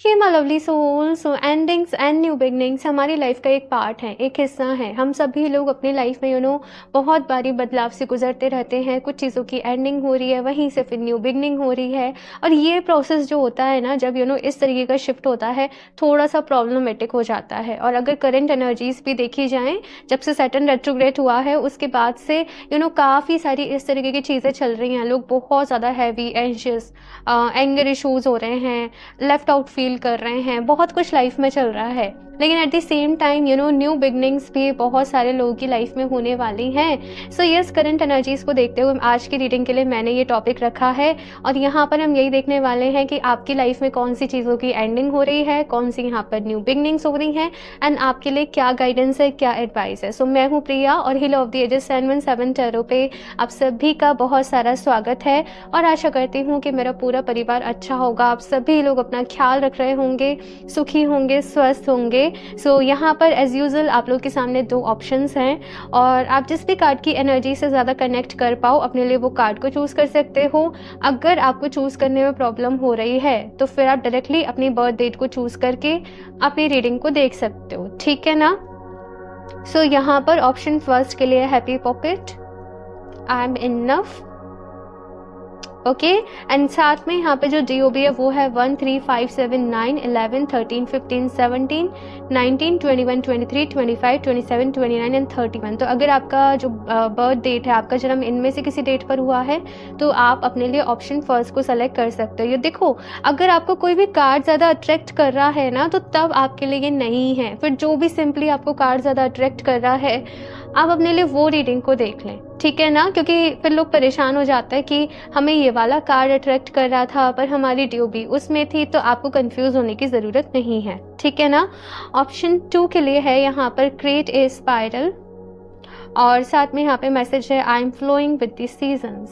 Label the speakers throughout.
Speaker 1: Hey my lovely soul, so endings and new beginnings हमारी life का एक part है, एक हिस्सा है। हम सभी लोग अपनी लाइफ में बहुत बारी बदलाव से गुजरते रहते हैं। कुछ चीज़ों की एंडिंग हो रही है, वहीं से फिर न्यू बिगनिंग हो रही है। और ये प्रोसेस जो होता है ना, जब इस तरीके का शिफ्ट होता है, थोड़ा सा प्रॉब्लमेटिक हो जाता है। और अगर करंट एनर्जीज भी देखी जाएँ, जब से सैटर्न रेट्रोग्रेड हुआ है उसके बाद से काफ़ी सारी इस तरीके की चीज़ें चल रही हैं। लोग बहुत ज़्यादा हैवी, एंशियस, एंगर इश्यूज़ हो रहे हैं, लेफ्ट आउट फील कर रहे हैं, बहुत कुछ लाइफ में चल रहा है। लेकिन at the same time new beginnings भी बहुत सारे लोगों की लाइफ में होने वाली हैं। सो यस, करंट एनर्जीज को देखते हुए आज की रीडिंग के लिए मैंने ये टॉपिक रखा है। और यहाँ पर हम यही देखने वाले हैं कि आपकी लाइफ में कौन सी चीज़ों की एंडिंग हो रही है, कौन सी यहाँ पर न्यू बिगनिंग्स हो रही हैं, एंड आपके लिए क्या गाइडेंस है, क्या एडवाइस है। सो मैं हूँ प्रिया और heal of the ages 717 tarot पे आप सभी का बहुत सारा स्वागत है। और आशा करती हूँ कि मेरा पूरा परिवार अच्छा होगा, आप सभी लोग अपना ख्याल रख रहे होंगे, सुखी होंगे, स्वस्थ होंगे। सो यहाँ पर एज यूजुअल आप लोग के सामने 2 ऑप्शंस हैं और आप जिस भी कार्ड की एनर्जी से ज़्यादा कनेक्ट कर पाओ अपने लिए वो कार्ड को चूज़ कर सकते हो। अगर आपको चूज़ करने में प्रॉब्लम हो रही है तो फिर आप डायरेक्टली अपनी बर्थ डेट को चूज़ करके अपनी रीडिंग को देख सकते हो, ठीक है ना। सो यहाँ पर ऑप्शन फर्स्ट के लिए happy pocket, I am enough, okay. And साथ में यहाँ पे जो DOB है वो है 1 3 5 7 9 11 13 15 17 19 21 23 25 27 29 एंड 31। तो अगर आपका जो बर्थ डेट है, आपका जन्म इनमें से किसी डेट पर हुआ है तो आप अपने लिए ऑप्शन फर्स्ट को सेलेक्ट कर सकते हो। ये देखो, अगर आपको कोई भी कार्ड ज़्यादा अट्रैक्ट कर रहा है ना तो तब आपके लिए ये नहीं है। फिर जो भी सिंपली आपको कार्ड ज़्यादा अट्रैक्ट कर रहा है आप अपने लिए वो रीडिंग को देख लें, ठीक है ना। क्योंकि फिर लोग परेशान हो जाते हैं कि हमें ये वाला कार्ड अट्रैक्ट कर रहा था पर हमारी DOB उसमें थी, तो आपको कंफ्यूज होने की ज़रूरत नहीं है, ठीक है ना। ऑप्शन 2 के लिए है यहाँ पर क्रिएट ए स्पाइरल और साथ में यहाँ पे मैसेज है I am flowing with the seasons,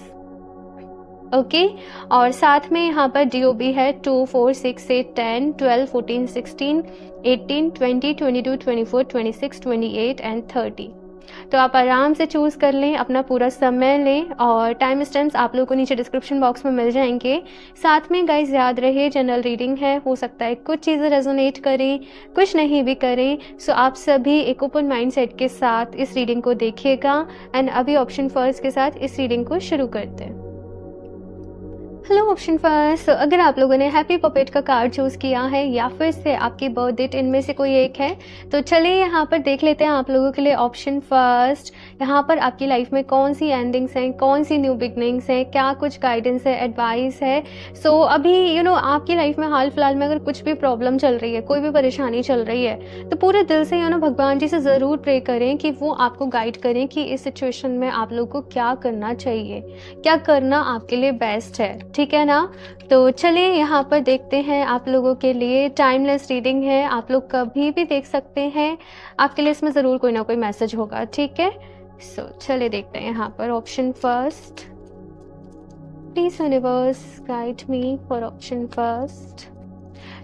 Speaker 1: okay. और साथ में यहाँ पर DOB है 2 4 6 8 10 12 14 16 18 20 22 24 26 28 एंड 30। तो आप आराम से चूज़ कर लें, अपना पूरा समय लें और टाइम स्टैम्प्स आप लोगों को नीचे डिस्क्रिप्शन बॉक्स में मिल जाएंगे। साथ में गाइस याद रहे जनरल रीडिंग है, हो सकता है कुछ चीज़ें रेजोनेट करें, कुछ नहीं भी करें। सो आप सभी एक ओपन माइंड सेट के साथ इस रीडिंग को देखिएगा। एंड अभी ऑप्शन फर्स्ट के साथ इस रीडिंग को शुरू करते हैं। हेलो ऑप्शन फर्स्ट, अगर आप लोगों ने हैप्पी पपेट का कार्ड चूज़ किया है या फिर से आपकी बर्थ डेट इनमें से कोई एक है तो चलिए यहाँ पर देख लेते हैं आप लोगों के लिए ऑप्शन फर्स्ट। यहाँ पर आपकी लाइफ में कौन सी एंडिंग्स हैं, कौन सी न्यू बिगनिंग्स हैं, क्या कुछ गाइडेंस है, एडवाइस है। सो अभी आपकी लाइफ में हाल फिलहाल में अगर कुछ भी प्रॉब्लम चल रही है, कोई भी परेशानी चल रही है तो पूरे दिल से भगवान जी से ज़रूर प्रे करें कि वो आपको गाइड करें कि इस सिचुएशन में आप लोग को क्या करना चाहिए, क्या करना आपके लिए बेस्ट है, ठीक है ना। तो चलिए यहाँ पर देखते हैं आप लोगों के लिए टाइमलेस रीडिंग है, आप लोग कभी भी देख सकते हैं, आपके लिए इसमें ज़रूर कोई ना कोई मैसेज होगा, ठीक है। सो चलिए देखते हैं यहाँ पर option first. Please universe guide me for option first.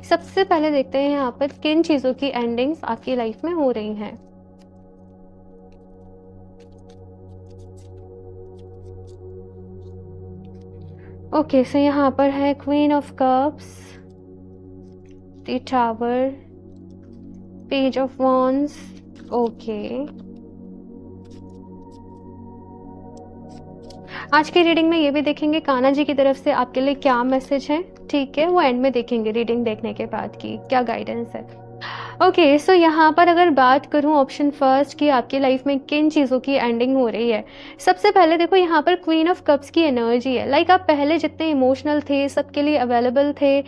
Speaker 1: सबसे पहले देखते हैं यहाँ पर किन चीज़ों की एंडिंग्स आपकी लाइफ में हो रही हैं। ओके, सो यहाँ पर है queen of cups, the tower, page of wands, okay. आज की रीडिंग में ये भी देखेंगे कान्हा जी की तरफ से आपके लिए क्या मैसेज है, ठीक है। वो एंड में देखेंगे रीडिंग देखने के बाद की क्या गाइडेंस है। ओके, सो यहाँ पर अगर बात करूँ ऑप्शन फर्स्ट की आपकी लाइफ में किन चीज़ों की एंडिंग हो रही है, सबसे पहले देखो यहाँ पर क्वीन ऑफ कप्स की एनर्जी है। लाइक आप पहले जितने इमोशनल थे, सबके लिए अवेलेबल थे,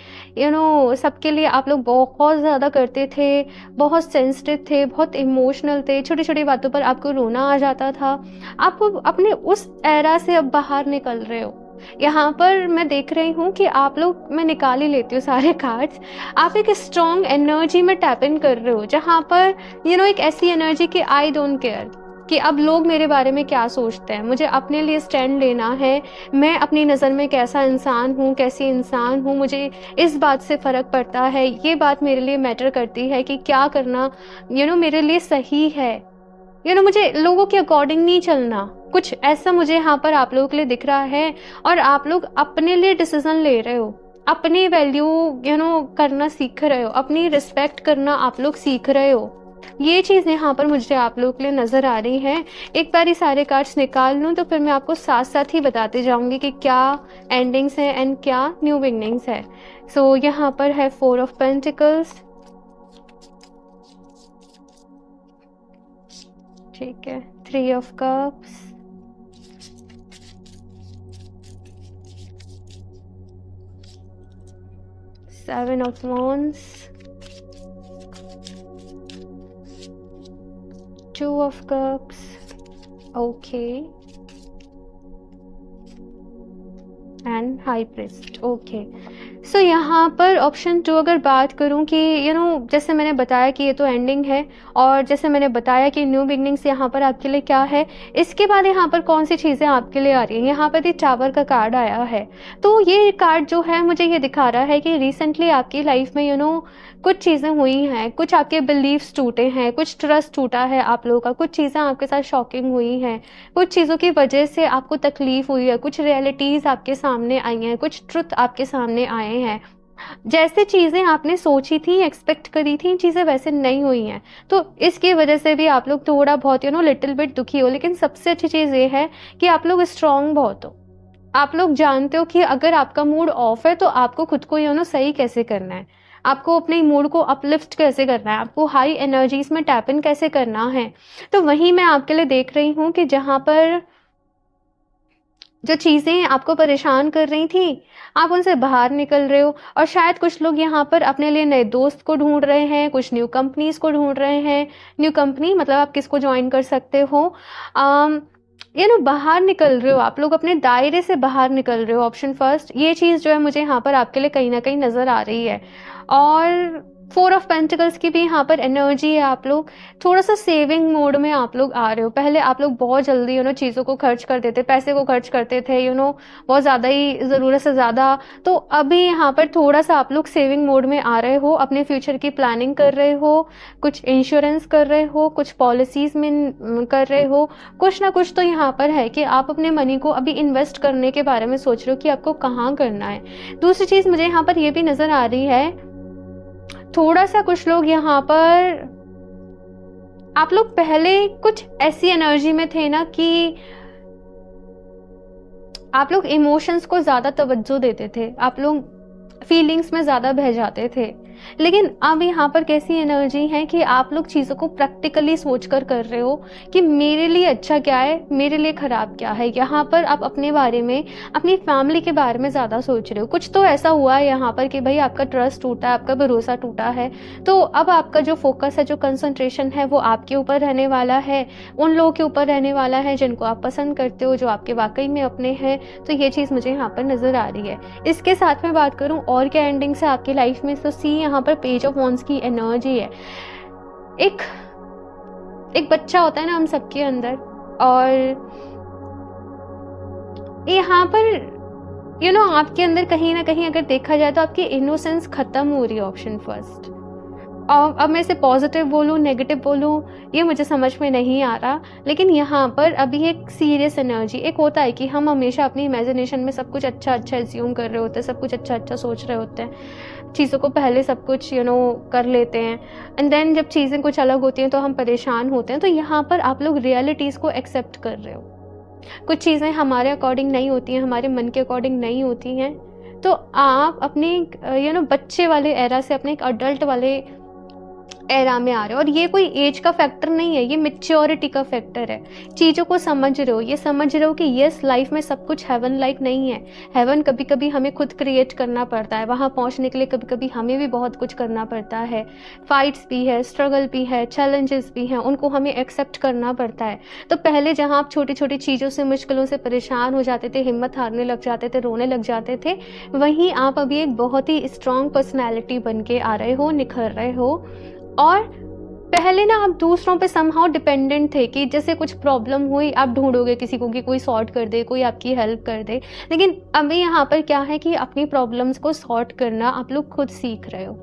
Speaker 1: सबके लिए आप लोग बहुत ज़्यादा करते थे, बहुत सेंसिटिव थे, बहुत इमोशनल थे, छोटी छोटी बातों पर आपको रोना आ जाता था। आप अपने उस एरा से अब बाहर निकल रहे हो। यहाँ पर मैं देख रही हूँ कि आप लोग, मैं निकाल ही लेती हूँ सारे कार्ड्स, आप एक स्ट्रॉन्ग एनर्जी में टैप इन कर रहे हो जहाँ पर एक ऐसी एनर्जी कि आई डोंट केयर कि अब लोग मेरे बारे में क्या सोचते हैं, मुझे अपने लिए स्टैंड लेना है, मैं अपनी नज़र में कैसा इंसान हूँ, कैसी इंसान हूँ, मुझे इस बात से फ़र्क पड़ता है, ये बात मेरे लिए मैटर करती है कि क्या करना मेरे लिए सही है। मुझे लोगों के अकॉर्डिंग नहीं चलना, कुछ ऐसा मुझे यहाँ पर आप लोगों के लिए दिख रहा है और आप लोग अपने लिए डिसीजन ले रहे हो। अपनी वैल्यू करना सीख रहे हो, अपनी रिस्पेक्ट करना आप लोग सीख रहे हो। ये चीज़ यहाँ पर मुझे आप लोगों के लिए नज़र आ रही है। एक बार ये सारे कार्ड्स निकाल लूँ तो फिर मैं आपको साथ साथ ही बताते जाऊँगी कि क्या एंडिंग्स है एंड क्या न्यू बिगनिंग्स है। सो यहाँ पर है 4 ऑफ पेंटिकल्स, ठीक है, 3 of cups, 7 of wands, 2 of cups, okay, and high priestess, okay. So यहाँ पर ऑप्शन 2 अगर बात करूँ कि जैसे मैंने बताया कि ये तो एंडिंग है, और जैसे मैंने बताया कि न्यू बिगनिंग्स यहाँ पर आपके लिए क्या है, इसके बाद यहाँ पर कौन सी चीज़ें आपके लिए आ रही हैं। यहाँ पर ये टावर का कार्ड आया है, तो ये कार्ड जो है मुझे ये दिखा रहा है कि रिसेंटली आपकी लाइफ में कुछ चीज़ें हुई हैं, कुछ आपके बिलीव्स टूटे हैं, कुछ ट्रस्ट टूटा है आप लोगों का, कुछ चीज़ें आपके साथ शॉकिंग हुई हैं, कुछ चीज़ों की वजह से आपको तकलीफ हुई है, कुछ रियलिटीज़ आपके सामने आई हैं, कुछ ट्रुथ आपके सामने आए हैं। जैसे चीज़ें आपने सोची थी, एक्सपेक्ट करी थी, चीज़ें वैसे नहीं हुई हैं, तो इसकी वजह से भी आप लोग थोड़ा बहुत लिटिल बिट दुखी हो। लेकिन सबसे अच्छी चीज़ ये है कि आप लोग स्ट्रांग बहुत हो। आप लोग जानते हो कि अगर आपका मूड ऑफ है तो आपको खुद को सही कैसे करना है, आपको अपने मूड को अपलिफ्ट कैसे करना है, आपको हाई एनर्जीज में टैप इन कैसे करना है। तो वहीं मैं आपके लिए देख रही हूँ कि जहाँ पर जो चीज़ें आपको परेशान कर रही थी, आप उनसे बाहर निकल रहे हो। और शायद कुछ लोग यहाँ पर अपने लिए नए दोस्त को ढूंढ रहे हैं, कुछ न्यू कंपनीज को ढूंढ रहे हैं। न्यू कंपनी मतलब आप किसको ज्वाइन कर सकते हो, बाहर निकल रहे हो, आप लोग अपने दायरे से बाहर निकल रहे हो। ऑप्शन फर्स्ट, ये चीज़ जो है मुझे यहाँ पर आपके लिए कहीं ना कहीं नज़र आ रही है। और 4 ऑफ पेंटिकल्स की भी यहाँ पर एनर्जी है। आप लोग थोड़ा सा सेविंग मोड में आप लोग आ रहे हो। पहले आप लोग बहुत जल्दी चीज़ों को खर्च कर देते, पैसे को खर्च करते थे बहुत ज़्यादा ही, ज़रूरत से ज़्यादा। तो अभी यहाँ पर थोड़ा सा आप लोग सेविंग मोड में आ रहे हो, अपने फ्यूचर की प्लानिंग कर रहे हो, कुछ इंश्योरेंस कर रहे हो, कुछ पॉलिसीज़ में कर रहे हो। कुछ ना कुछ तो यहाँ पर है कि आप अपने मनी को अभी इन्वेस्ट करने के बारे में सोच रहे हो कि आपको कहाँ करना है। दूसरी चीज़ मुझे यहाँ पर ये भी नज़र आ रही है, थोड़ा सा कुछ लोग यहाँ पर, आप लोग पहले कुछ ऐसी एनर्जी में थे ना कि आप लोग इमोशंस को ज़्यादा तवज्जो देते थे, आप लोग फीलिंग्स में ज़्यादा बह जाते थे। लेकिन अब यहाँ पर कैसी एनर्जी है कि आप लोग चीज़ों को प्रैक्टिकली सोचकर कर रहे हो कि मेरे लिए अच्छा क्या है, मेरे लिए ख़राब क्या है। यहाँ पर आप अपने बारे में, अपनी फैमिली के बारे में ज़्यादा सोच रहे हो। कुछ तो ऐसा हुआ है यहाँ पर कि भाई आपका ट्रस्ट टूटा है, आपका भरोसा टूटा है, तो अब आपका जो फोकस है, जो कंसंट्रेशन है, वो आपके ऊपर रहने वाला है, उन लोगों के ऊपर रहने वाला है जिनको आप पसंद करते हो, जो आपके वाकई में अपने हैं। तो ये चीज़ मुझे यहाँ पर नज़र आ रही है। इसके साथ में बात करूँ और क्या एंडिंग्स है आपकी लाइफ में, तो सी यहाँ पर पेज ऑफ वॉन्ड्स की एनर्जी है। एक बच्चा होता है ना हम सबके अंदर, और यहाँ पर आपके अंदर कहीं ना कहीं अगर देखा जाए तो आपकी इनोसेंस खत्म हो रही है। ऑप्शन फर्स्ट, और अब मैं इसे पॉजिटिव बोलूँ, नेगेटिव बोलूँ, ये मुझे समझ में नहीं आ रहा। लेकिन यहाँ पर अभी एक सीरियस एनर्जी, एक होता है कि हम हमेशा अपनी इमेजिनेशन में सब कुछ अच्छा अच्छा एज्यूम कर रहे होते हैं, सब कुछ अच्छा अच्छा सोच रहे होते हैं, चीज़ों को पहले सब कुछ कर लेते हैं, एंड देन जब चीज़ें कुछ अलग होती हैं तो हम परेशान होते हैं। तो यहाँ पर आप लोग रियलिटीज़ को एक्सेप्ट कर रहे हो। कुछ चीज़ें हमारे अकॉर्डिंग नहीं होती हैं, हमारे मन के अकॉर्डिंग नहीं होती हैं, तो आप अपने बच्चे वाले एरा से अपने एक अडल्ट वाले एरा में आ रहे हो। और ये कोई एज का फैक्टर नहीं है, ये मेच्योरिटी का फैक्टर है। चीज़ों को समझ रहे हो, ये समझ रहे हो कि यस, लाइफ में सब कुछ हेवन लाइक नहीं है। हेवन कभी कभी हमें खुद क्रिएट करना पड़ता है, वहाँ पहुँचने के लिए कभी कभी हमें भी बहुत कुछ करना पड़ता है। फाइट्स भी है, स्ट्रगल भी है, चैलेंजेस भी हैं, उनको हमें एक्सेप्ट करना पड़ता है। तो पहले जहाँ आप छोटी छोटी चीज़ों से, मुश्किलों से परेशान हो जाते थे, हिम्मत हारने लग जाते थे, रोने लग जाते थे, वहीं आप अभी एक बहुत ही स्ट्रॉन्ग पर्सनैलिटी बन के आ रहे हो, निखर रहे हो। और पहले ना आप दूसरों पे समहाउ डिपेंडेंट थे कि जैसे कुछ प्रॉब्लम हुई आप ढूंढोगे किसी को कि कोई सॉर्ट कर दे, कोई आपकी हेल्प कर दे। लेकिन अभी यहाँ पर क्या है कि अपनी प्रॉब्लम्स को सॉर्ट करना आप लोग खुद सीख रहे हो।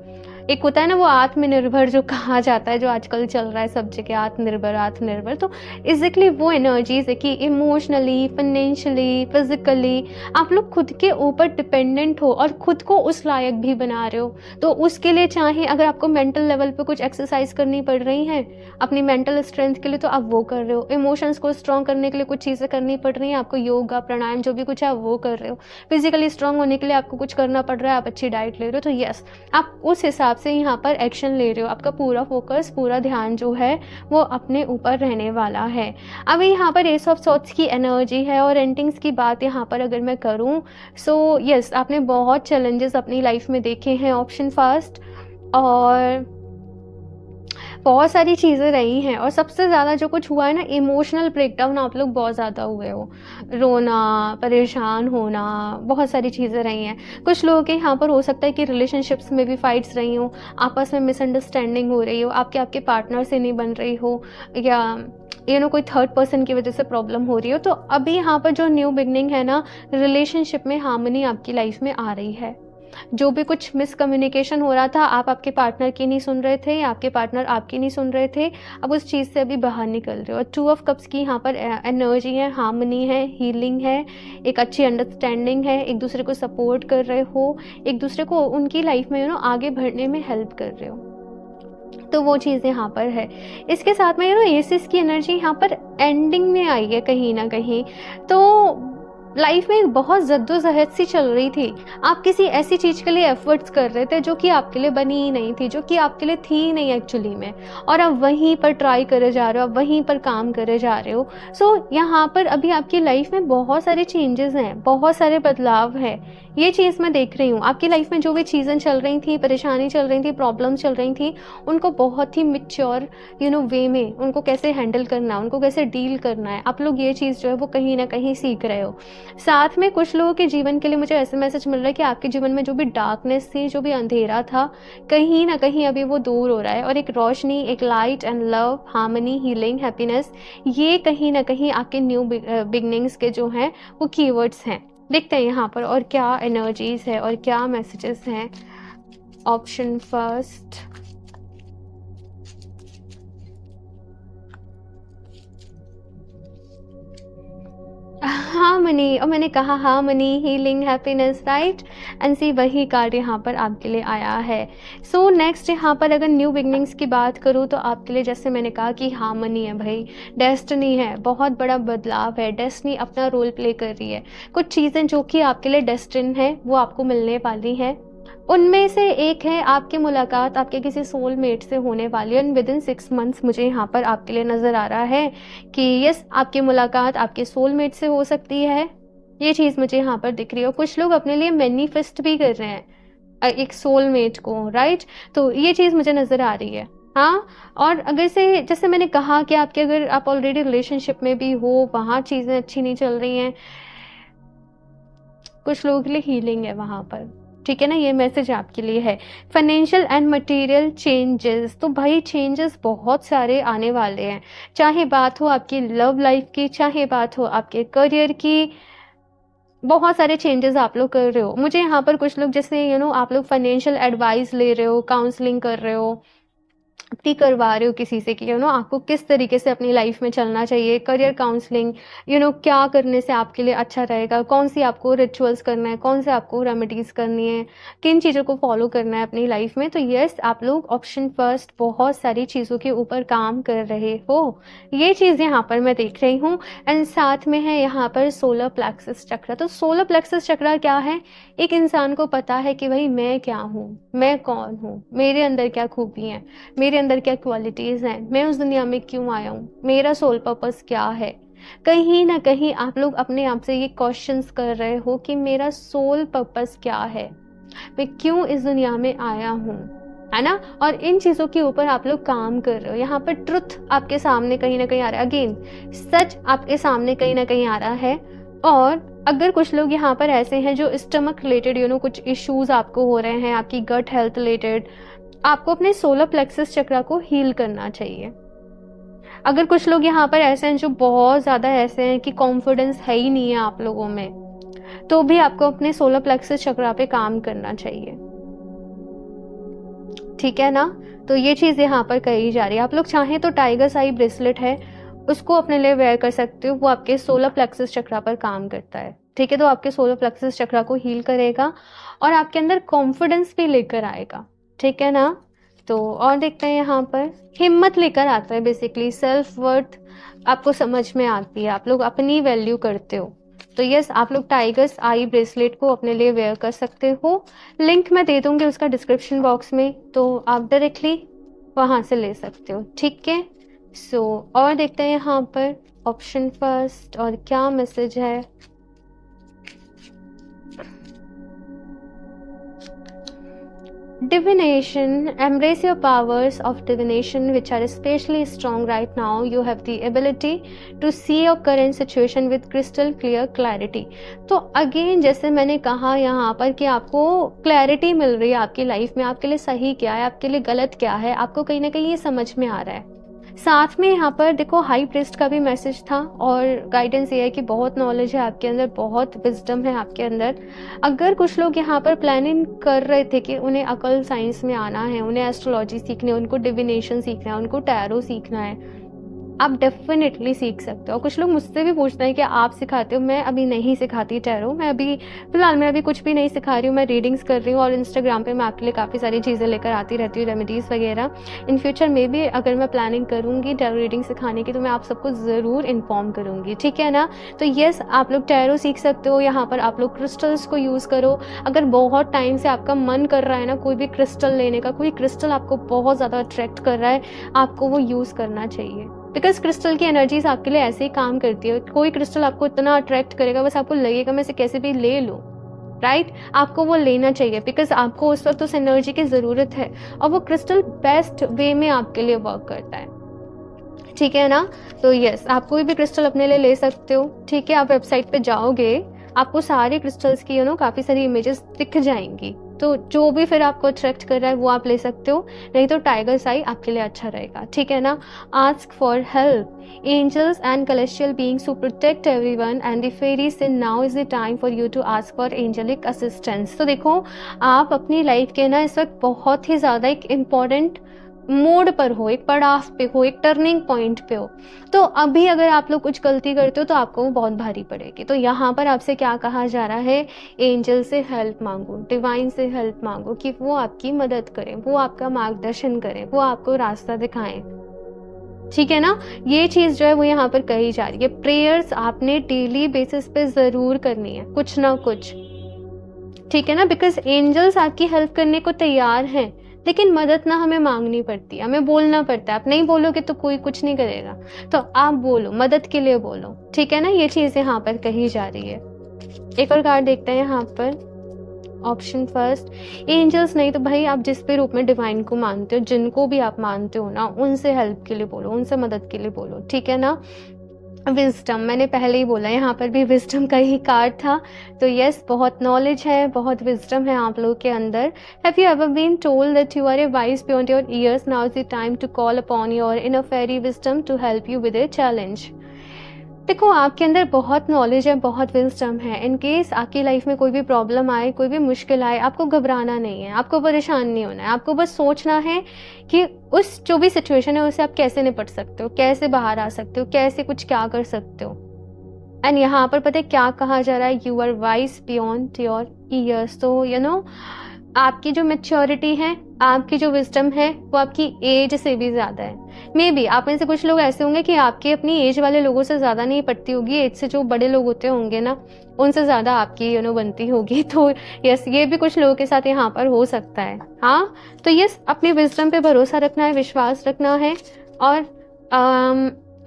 Speaker 1: एक होता है ना वो आत्मनिर्भर जो कहा जाता है, जो आजकल चल रहा है सब जगह, आत्मनिर्भर आत्मनिर्भर। तो एग्जैक्टली वो एनर्जीज है कि इमोशनली, फाइनेंशियली, फिजिकली आप लोग खुद के ऊपर डिपेंडेंट हो और खुद को उस लायक भी बना रहे हो। तो उसके लिए चाहे अगर आपको मेंटल लेवल पे कुछ एक्सरसाइज करनी पड़ रही है अपनी मेंटल स्ट्रेंथ के लिए, तो आप वो कर रहे हो। इमोशंस को स्ट्रॉन्ग करने के लिए कुछ चीज़ें करनी पड़ रही हैं आपको, योगा प्राणायाम जो भी कुछ है वो कर रहे हो। फिजिकली स्ट्रॉन्ग होने के लिए आपको कुछ करना पड़ रहा है, आप अच्छी डाइट ले रहे हो, तो यस आप उस हिसाब से यहाँ पर एक्शन ले रहे हो। आपका पूरा फोकस, पूरा ध्यान जो है वो अपने ऊपर रहने वाला है। अभी यहाँ पर एस ऑफ सॉर्ड्स की एनर्जी है और एंडिंग्स की बात यहाँ पर अगर मैं करूँ, सो यस आपने बहुत चैलेंजेस अपनी लाइफ में देखे हैं ऑप्शन फर्स्ट, और बहुत सारी चीज़ें रही हैं, और सबसे ज़्यादा जो कुछ हुआ है ना, इमोशनल ब्रेकडाउन आप लोग बहुत ज़्यादा हुए हो, रोना, परेशान होना, बहुत सारी चीज़ें रही हैं। कुछ लोगों के यहाँ पर हो सकता है कि रिलेशनशिप्स में भी फाइट्स रही हो, आपस में मिसअंडरस्टैंडिंग हो रही हो, आपके पार्टनर से नहीं बन रही हो, या कोई थर्ड पर्सन की वजह से प्रॉब्लम हो रही हो। तो अभी यहाँ पर जो न्यू बिगनिंग है ना, रिलेशनशिप में हार्मनी आपकी लाइफ में आ रही है। जो भी कुछ मिसकम्युनिकेशन हो रहा था, आप आपके पार्टनर की नहीं सुन रहे थे, आपके पार्टनर आपकी नहीं सुन रहे थे, अब उस चीज़ से अभी बाहर निकल रहे हो। 2 ऑफ कप्स की यहाँ पर एनर्जी है, हार्मनी है, हीलिंग है, एक अच्छी अंडरस्टैंडिंग है, एक दूसरे को सपोर्ट कर रहे हो, एक दूसरे को उनकी लाइफ में आगे बढ़ने में हेल्प कर रहे हो। तो वो चीज़ यहाँ पर है। इसके साथ में एसिस की एनर्जी यहाँ पर एंडिंग में आई है कहीं ना कहीं। तो लाइफ में बहुत जद्दोजहद सी चल रही थी, आप किसी ऐसी चीज़ के लिए एफर्ट्स कर रहे थे जो कि आपके लिए बनी ही नहीं थी, जो कि आपके लिए थी ही नहीं एक्चुअली में, और आप वहीं पर ट्राई करे जा रहे हो, आप वहीं पर काम करे जा रहे हो। सो यहाँ पर अभी आपकी लाइफ में बहुत सारे चेंजेस हैं, बहुत सारे बदलाव हैं। ये चीज़ मैं देख रही हूँ आपकी लाइफ में, जो भी चीज़ें चल रही थी, परेशानी चल रही थी, प्रॉब्लम्स चल रही थी, उनको बहुत ही मिच्योर वे में उनको कैसे हैंडल करना है, उनको कैसे डील करना है, आप लोग ये चीज़ जो है वो कहीं ना कहीं सीख रहे हो। साथ में कुछ लोगों के जीवन के लिए मुझे ऐसे मैसेज मिल रहा है कि आपके जीवन में जो भी डार्कनेस थी, जो भी अंधेरा था, कहीं ना कहीं अभी वो दूर हो रहा है, और एक रोशनी, एक light and love, harmony, healing, happiness, ये कहीं ना कहीं आपके न्यू बिगनिंग्स के जो हैं वो कीवर्ड्स हैं। देखते हैं यहाँ पर और क्या एनर्जीज है और क्या मैसेजेस हैं। ऑप्शन फर्स्ट, हार्मनी, और मैंने कहा harmony, healing, happiness, right, and see वही कार्ड यहाँ पर आपके लिए आया है। सो नेक्स्ट यहाँ पर अगर न्यू बिगनिंग्स की बात करूँ तो आपके लिए जैसे मैंने कहा कि हार्मनी है भाई, डेस्टिनी है, बहुत बड़ा बदलाव है, डेस्टिनी अपना रोल प्ले कर रही है। कुछ चीज़ें जो कि आपके लिए डेस्टिन है वो आपको मिलने वाली हैं। उनमें से एक है आपकी मुलाकात आपके किसी सोलमेट से होने वाली है, एंड विद इन 6 मंथ्स मुझे यहाँ पर आपके लिए नज़र आ रहा है कि यस आपकी मुलाकात आपके सोलमेट से हो सकती है। ये चीज़ मुझे यहाँ पर दिख रही है। कुछ लोग अपने लिए मैनिफेस्ट भी कर रहे हैं एक सोलमेट को, राइट, तो ये चीज़ मुझे नज़र आ रही है। हाँ, और अगर से जैसे मैंने कहा कि आपके अगर आप ऑलरेडी रिलेशनशिप में भी हो, वहाँ चीज़ें अच्छी नहीं चल रही हैं, कुछ लोगों के लिए हीलिंग है वहाँ पर, ठीक है ना, ये मैसेज आपके लिए है। फाइनेंशियल एंड मटेरियल चेंजेस, तो भाई चेंजेस बहुत सारे आने वाले हैं, चाहे बात हो आपकी लव लाइफ की, चाहे बात हो आपके करियर की, बहुत सारे चेंजेस आप लोग कर रहे हो। मुझे यहाँ पर कुछ लोग जैसे आप लोग फाइनेंशियल एडवाइस ले रहे हो, काउंसलिंग कर रहे हो, करवा रहे हो किसी से कि आपको किस तरीके से अपनी लाइफ में चलना चाहिए, करियर काउंसलिंग, क्या करने से आपके लिए अच्छा रहेगा, कौन सी आपको रिचुअल्स करना है, कौन से आपको रेमेडीज करनी है, किन चीज़ों को फॉलो करना है अपनी लाइफ में। तो यस आप लोग ऑप्शन फर्स्ट बहुत सारी चीज़ों के ऊपर काम कर रहे हो, ये चीज़ यहाँ पर मैं देख रही हूँ। एंड साथ में है यहाँ पर सोलर प्लेक्सस चक्र। तो सोलर प्लेक्सस चक्र क्या है, एक इंसान को पता है कि भाई मैं क्या हूँ, मैं कौन हूँ, मेरे अंदर क्या खूबी हैं, मेरे अंदर क्या क्वालिटीज़ हैं, मैं उस दुनिया में क्यों आया हूँ, मेरा सोल पर्पस क्या है। कहीं ना कहीं आप लोग अपने आप से ये क्वेश्चंस कर रहे हो कि मेरा सोल पर्पस क्या है, मैं क्यों इस दुनिया में आया हूँ, है ना, और इन चीज़ों के ऊपर आप लोग काम कर रहे हो। यहाँ पर ट्रुथ आपके सामने कहीं ना कहीं आ रहा है, अगेन सच आपके सामने कहीं ना कहीं आ रहा है। और अगर कुछ लोग यहाँ पर ऐसे हैं जो स्टमक रिलेटेड कुछ इश्यूज आपको हो रहे हैं, आपकी गट हेल्थ रिलेटेड, आपको अपने सोलर प्लेक्सस चक्र को हील करना चाहिए। अगर कुछ लोग यहाँ पर ऐसे हैं जो बहुत ज़्यादा ऐसे हैं कि कॉन्फिडेंस है ही नहीं है आप लोगों में, तो भी आपको अपने सोलर प्लेक्सस चक्र पे काम करना चाहिए, ठीक है ना। तो ये चीज़ यहाँ पर कही जा रही है। आप लोग चाहें तो टाइगर्स आई ब्रेसलेट है, उसको अपने लिए वेयर कर सकते हो। वो आपके सोलर प्लेक्सस चक्रा पर काम करता है, ठीक है। तो आपके सोलर प्लेक्सस चक्रा को हील करेगा और आपके अंदर कॉन्फिडेंस भी लेकर आएगा, ठीक है ना। तो और देखते हैं यहाँ पर, हिम्मत लेकर आता है बेसिकली। सेल्फ वर्थ आपको समझ में आती है, आप लोग अपनी वैल्यू करते हो। तो यस, आप लोग टाइगर्स आई ब्रेसलेट को अपने लिए वेयर कर सकते हो। लिंक मैं दे दूंगी उसका डिस्क्रिप्शन बॉक्स में, तो आप डायरेक्टली वहाँ से ले सकते हो, ठीक है। सो और देखते हैं यहाँ पर ऑप्शन फर्स्ट और क्या मैसेज है। Divination, embrace your powers of divination which are especially strong right now. You have the ability to see your current situation with crystal clear clarity. तो अगेन जैसे मैंने कहा यहाँ पर कि आपको क्लैरिटी मिल रही है आपकी लाइफ में, आपके लिए सही क्या है, आपके लिए गलत क्या है, आपको कहीं ना कहीं ये समझ में आ रहा है। साथ में यहाँ पर देखो हाई प्रीस्ट का भी मैसेज था और गाइडेंस ये है कि बहुत नॉलेज है आपके अंदर, बहुत विजडम है आपके अंदर। अगर कुछ लोग यहाँ पर प्लानिंग कर रहे थे कि उन्हें अकल साइंस में आना है, उन्हें एस्ट्रोलॉजी सीखनी है, उनको डिविनेशन सीखना है, उनको टैरो सीखना है, आप डेफिनेटली सीख सकते हो। कुछ लोग मुझसे भी पूछते हैं कि आप सिखाते हो। मैं अभी नहीं सिखाती टैरो, मैं अभी कुछ भी नहीं सिखा रही हूँ। मैं रीडिंग्स कर रही हूँ और इंस्टाग्राम पे मैं आपके लिए काफ़ी सारी चीज़ें लेकर आती रहती हूँ, रेमेडीज़ वगैरह। इन फ्यूचर में भी अगर मैं प्लानिंग करूँगी टैरो रीडिंग सिखाने की तो मैं आप सबको ज़रूर इन्फॉर्म करूँगी, ठीक है ना। तो येस, आप लोग टैरो सीख सकते हो। यहाँ पर आप लोग क्रिस्टल्स को यूज़ करो। अगर बहुत टाइम से आपका मन कर रहा है ना कोई भी क्रिस्टल लेने का, कोई क्रिस्टल आपको बहुत ज़्यादा अट्रैक्ट कर रहा है, आपको वो यूज़ करना चाहिए। बिकॉज क्रिस्टल की एनर्जीज आपके लिए ऐसे ही काम करती है। कोई क्रिस्टल आपको इतना अट्रैक्ट करेगा, बस आपको लगेगा मैं इसे कैसे भी ले लूँ, राइट। आपको वो लेना चाहिए बिकॉज आपको उस वक्त उस एनर्जी की ज़रूरत है और वो क्रिस्टल बेस्ट वे में आपके लिए वर्क करता है, ठीक है ना। तो यस, आप कोई भी क्रिस्टल अपने लिए ले सकते हो, ठीक है। आप वेबसाइट पे जाओगे, आपको सारे क्रिस्टल्स की काफ़ी सारी इमेजेस दिख जाएंगी। तो जो भी फिर आपको अट्रैक्ट कर रहा है वो आप ले सकते हो, नहीं तो टाइगर्स आई आपके लिए अच्छा रहेगा, ठीक है ना। Ask for help, angels and celestial beings who protect everyone and the fairies say now is the time for you to ask for angelic assistance। तो देखो, आप अपनी लाइफ के ना इस वक्त बहुत ही ज़्यादा एक इम्पॉर्टेंट मोड पर हो, एक पड़ाव पे हो, एक टर्निंग पॉइंट पे हो। तो अभी अगर आप लोग कुछ गलती करते हो तो आपको वो बहुत भारी पड़ेगी। तो यहाँ पर आपसे क्या कहा जा रहा है, एंजल से हेल्प मांगो, डिवाइन से हेल्प मांगो कि वो आपकी मदद करें, वो आपका मार्गदर्शन करें, वो आपको रास्ता दिखाएं, ठीक है ना। ये चीज़ जो है वो यहाँ पर कही जा रही है। प्रेयर्स आपने डेली बेसिस पे ज़रूर करनी है, कुछ ना कुछ, ठीक है ना। बिकॉज एंजल्स आपकी हेल्प करने को तैयार हैं, लेकिन मदद ना हमें मांगनी पड़ती है, हमें बोलना पड़ता है। आप नहीं बोलोगे तो कोई कुछ नहीं करेगा, तो आप बोलो, मदद के लिए बोलो, ठीक है ना। ये चीज़ यहाँ पर कही जा रही है। एक और कार्ड देखते हैं यहाँ पर, ऑप्शन फर्स्ट, एंजल्स नहीं तो भाई आप जिस भी रूप में डिवाइन को मानते हो, जिनको भी आप मानते हो ना, उनसे हेल्प के लिए बोलो, उनसे मदद के लिए बोलो, ठीक है ना। विजडम, मैंने पहले ही बोला, यहाँ पर भी विजडम का ही कार्ड था। तो यस, बहुत नॉलेज है, बहुत विजडम है आप लोगों के अंदर। Have you ever been told that you are a wise beyond your years, now is the time to call upon your inner fairy wisdom to help you with a challenge. देखो, आपके अंदर बहुत knowledge है, बहुत wisdom है। In case आपकी life में कोई भी प्रॉब्लम आए, कोई भी मुश्किल आए, आपको घबराना नहीं है, आपको परेशान नहीं होना है। आपको बस सोचना है कि उस जो भी सिचुएशन है उससे आप कैसे निपट सकते हो, कैसे बाहर आ सकते हो, कैसे कुछ क्या कर सकते हो। एंड यहाँ पर पता है क्या कहा जा रहा है, you are wise beyond your years. तो आपकी जो मैच्योरिटी है, आपकी जो विजडम है, वो आपकी एज से भी ज़्यादा है। मे बी आप में से कुछ लोग ऐसे होंगे कि आपकी अपनी एज वाले लोगों से ज़्यादा नहीं पड़ती होगी, एज से जो बड़े लोग होते होंगे ना, उनसे ज़्यादा आपकी बनती होगी। तो यस, ये भी कुछ लोगों के साथ यहाँ पर हो सकता है। हाँ, तो यस, अपनी विजडम पे भरोसा रखना है, विश्वास रखना है और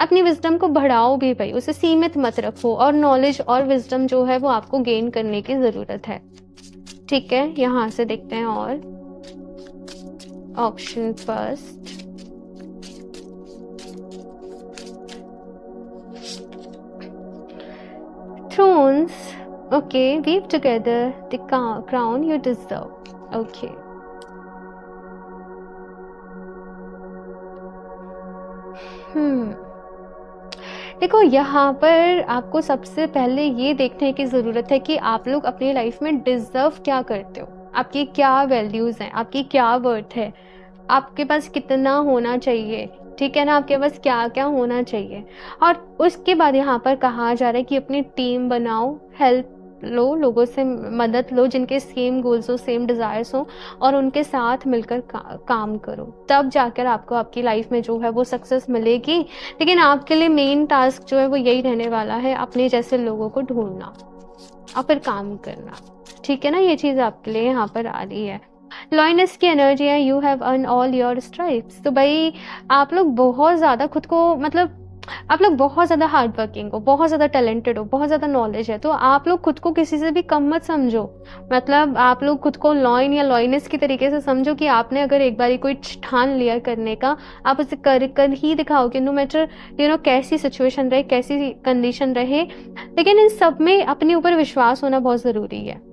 Speaker 1: अपनी विजडम को बढ़ाओ भी भाई, उसे सीमित मत रखो। और नॉलेज और विजडम जो है वो आपको गेन करने की ज़रूरत है, ठीक है। यहाँ से देखते हैं और option first, thrones, okay, weave together the crown you deserve, okay. देखो, यहाँ पर आपको सबसे पहले ये देखने की ज़रूरत है कि आप लोग अपनी लाइफ में डिज़र्व क्या करते हो, आपकी क्या वैल्यूज़ हैं, आपकी क्या वर्थ है, आपके पास कितना होना चाहिए, ठीक है ना, आपके पास क्या क्या होना चाहिए। और उसके बाद यहाँ पर कहा जा रहा है कि अपनी टीम बनाओ, हेल्प लो, लोगों से मदद लो जिनके सेम गोल्स हो, सेम डिज़ायर्स हो, और उनके साथ मिलकर काम करो, तब जाकर आपको आपकी लाइफ में जो है वो सक्सेस मिलेगी। लेकिन आपके लिए मेन टास्क जो है वो यही रहने वाला है, अपने जैसे लोगों को ढूंढना और फिर काम करना, ठीक है ना। ये चीज़ आपके लिए यहाँ पर आ रही है। लॉयनेस की एनर्जी है, you have earn all your stripes. तो भाई आप लोग बहुत ज़्यादा खुद को, मतलब आप लोग बहुत ज़्यादा हार्ड वर्किंग हो, बहुत ज़्यादा टैलेंटेड हो, बहुत ज़्यादा नॉलेज है, तो आप लोग खुद को किसी से भी कम मत समझो। मतलब आप लोग खुद को लॉयन या लॉयनेस की तरीके से समझो कि आपने अगर एक बारी कोई ठान लिया करने का, आप उसे कर कर ही दिखाओगे, नो मैटर कैसी सिचुएशन रहे, कैसी कंडीशन रहे। लेकिन इन सब में अपने ऊपर विश्वास होना बहुत ज़रूरी है।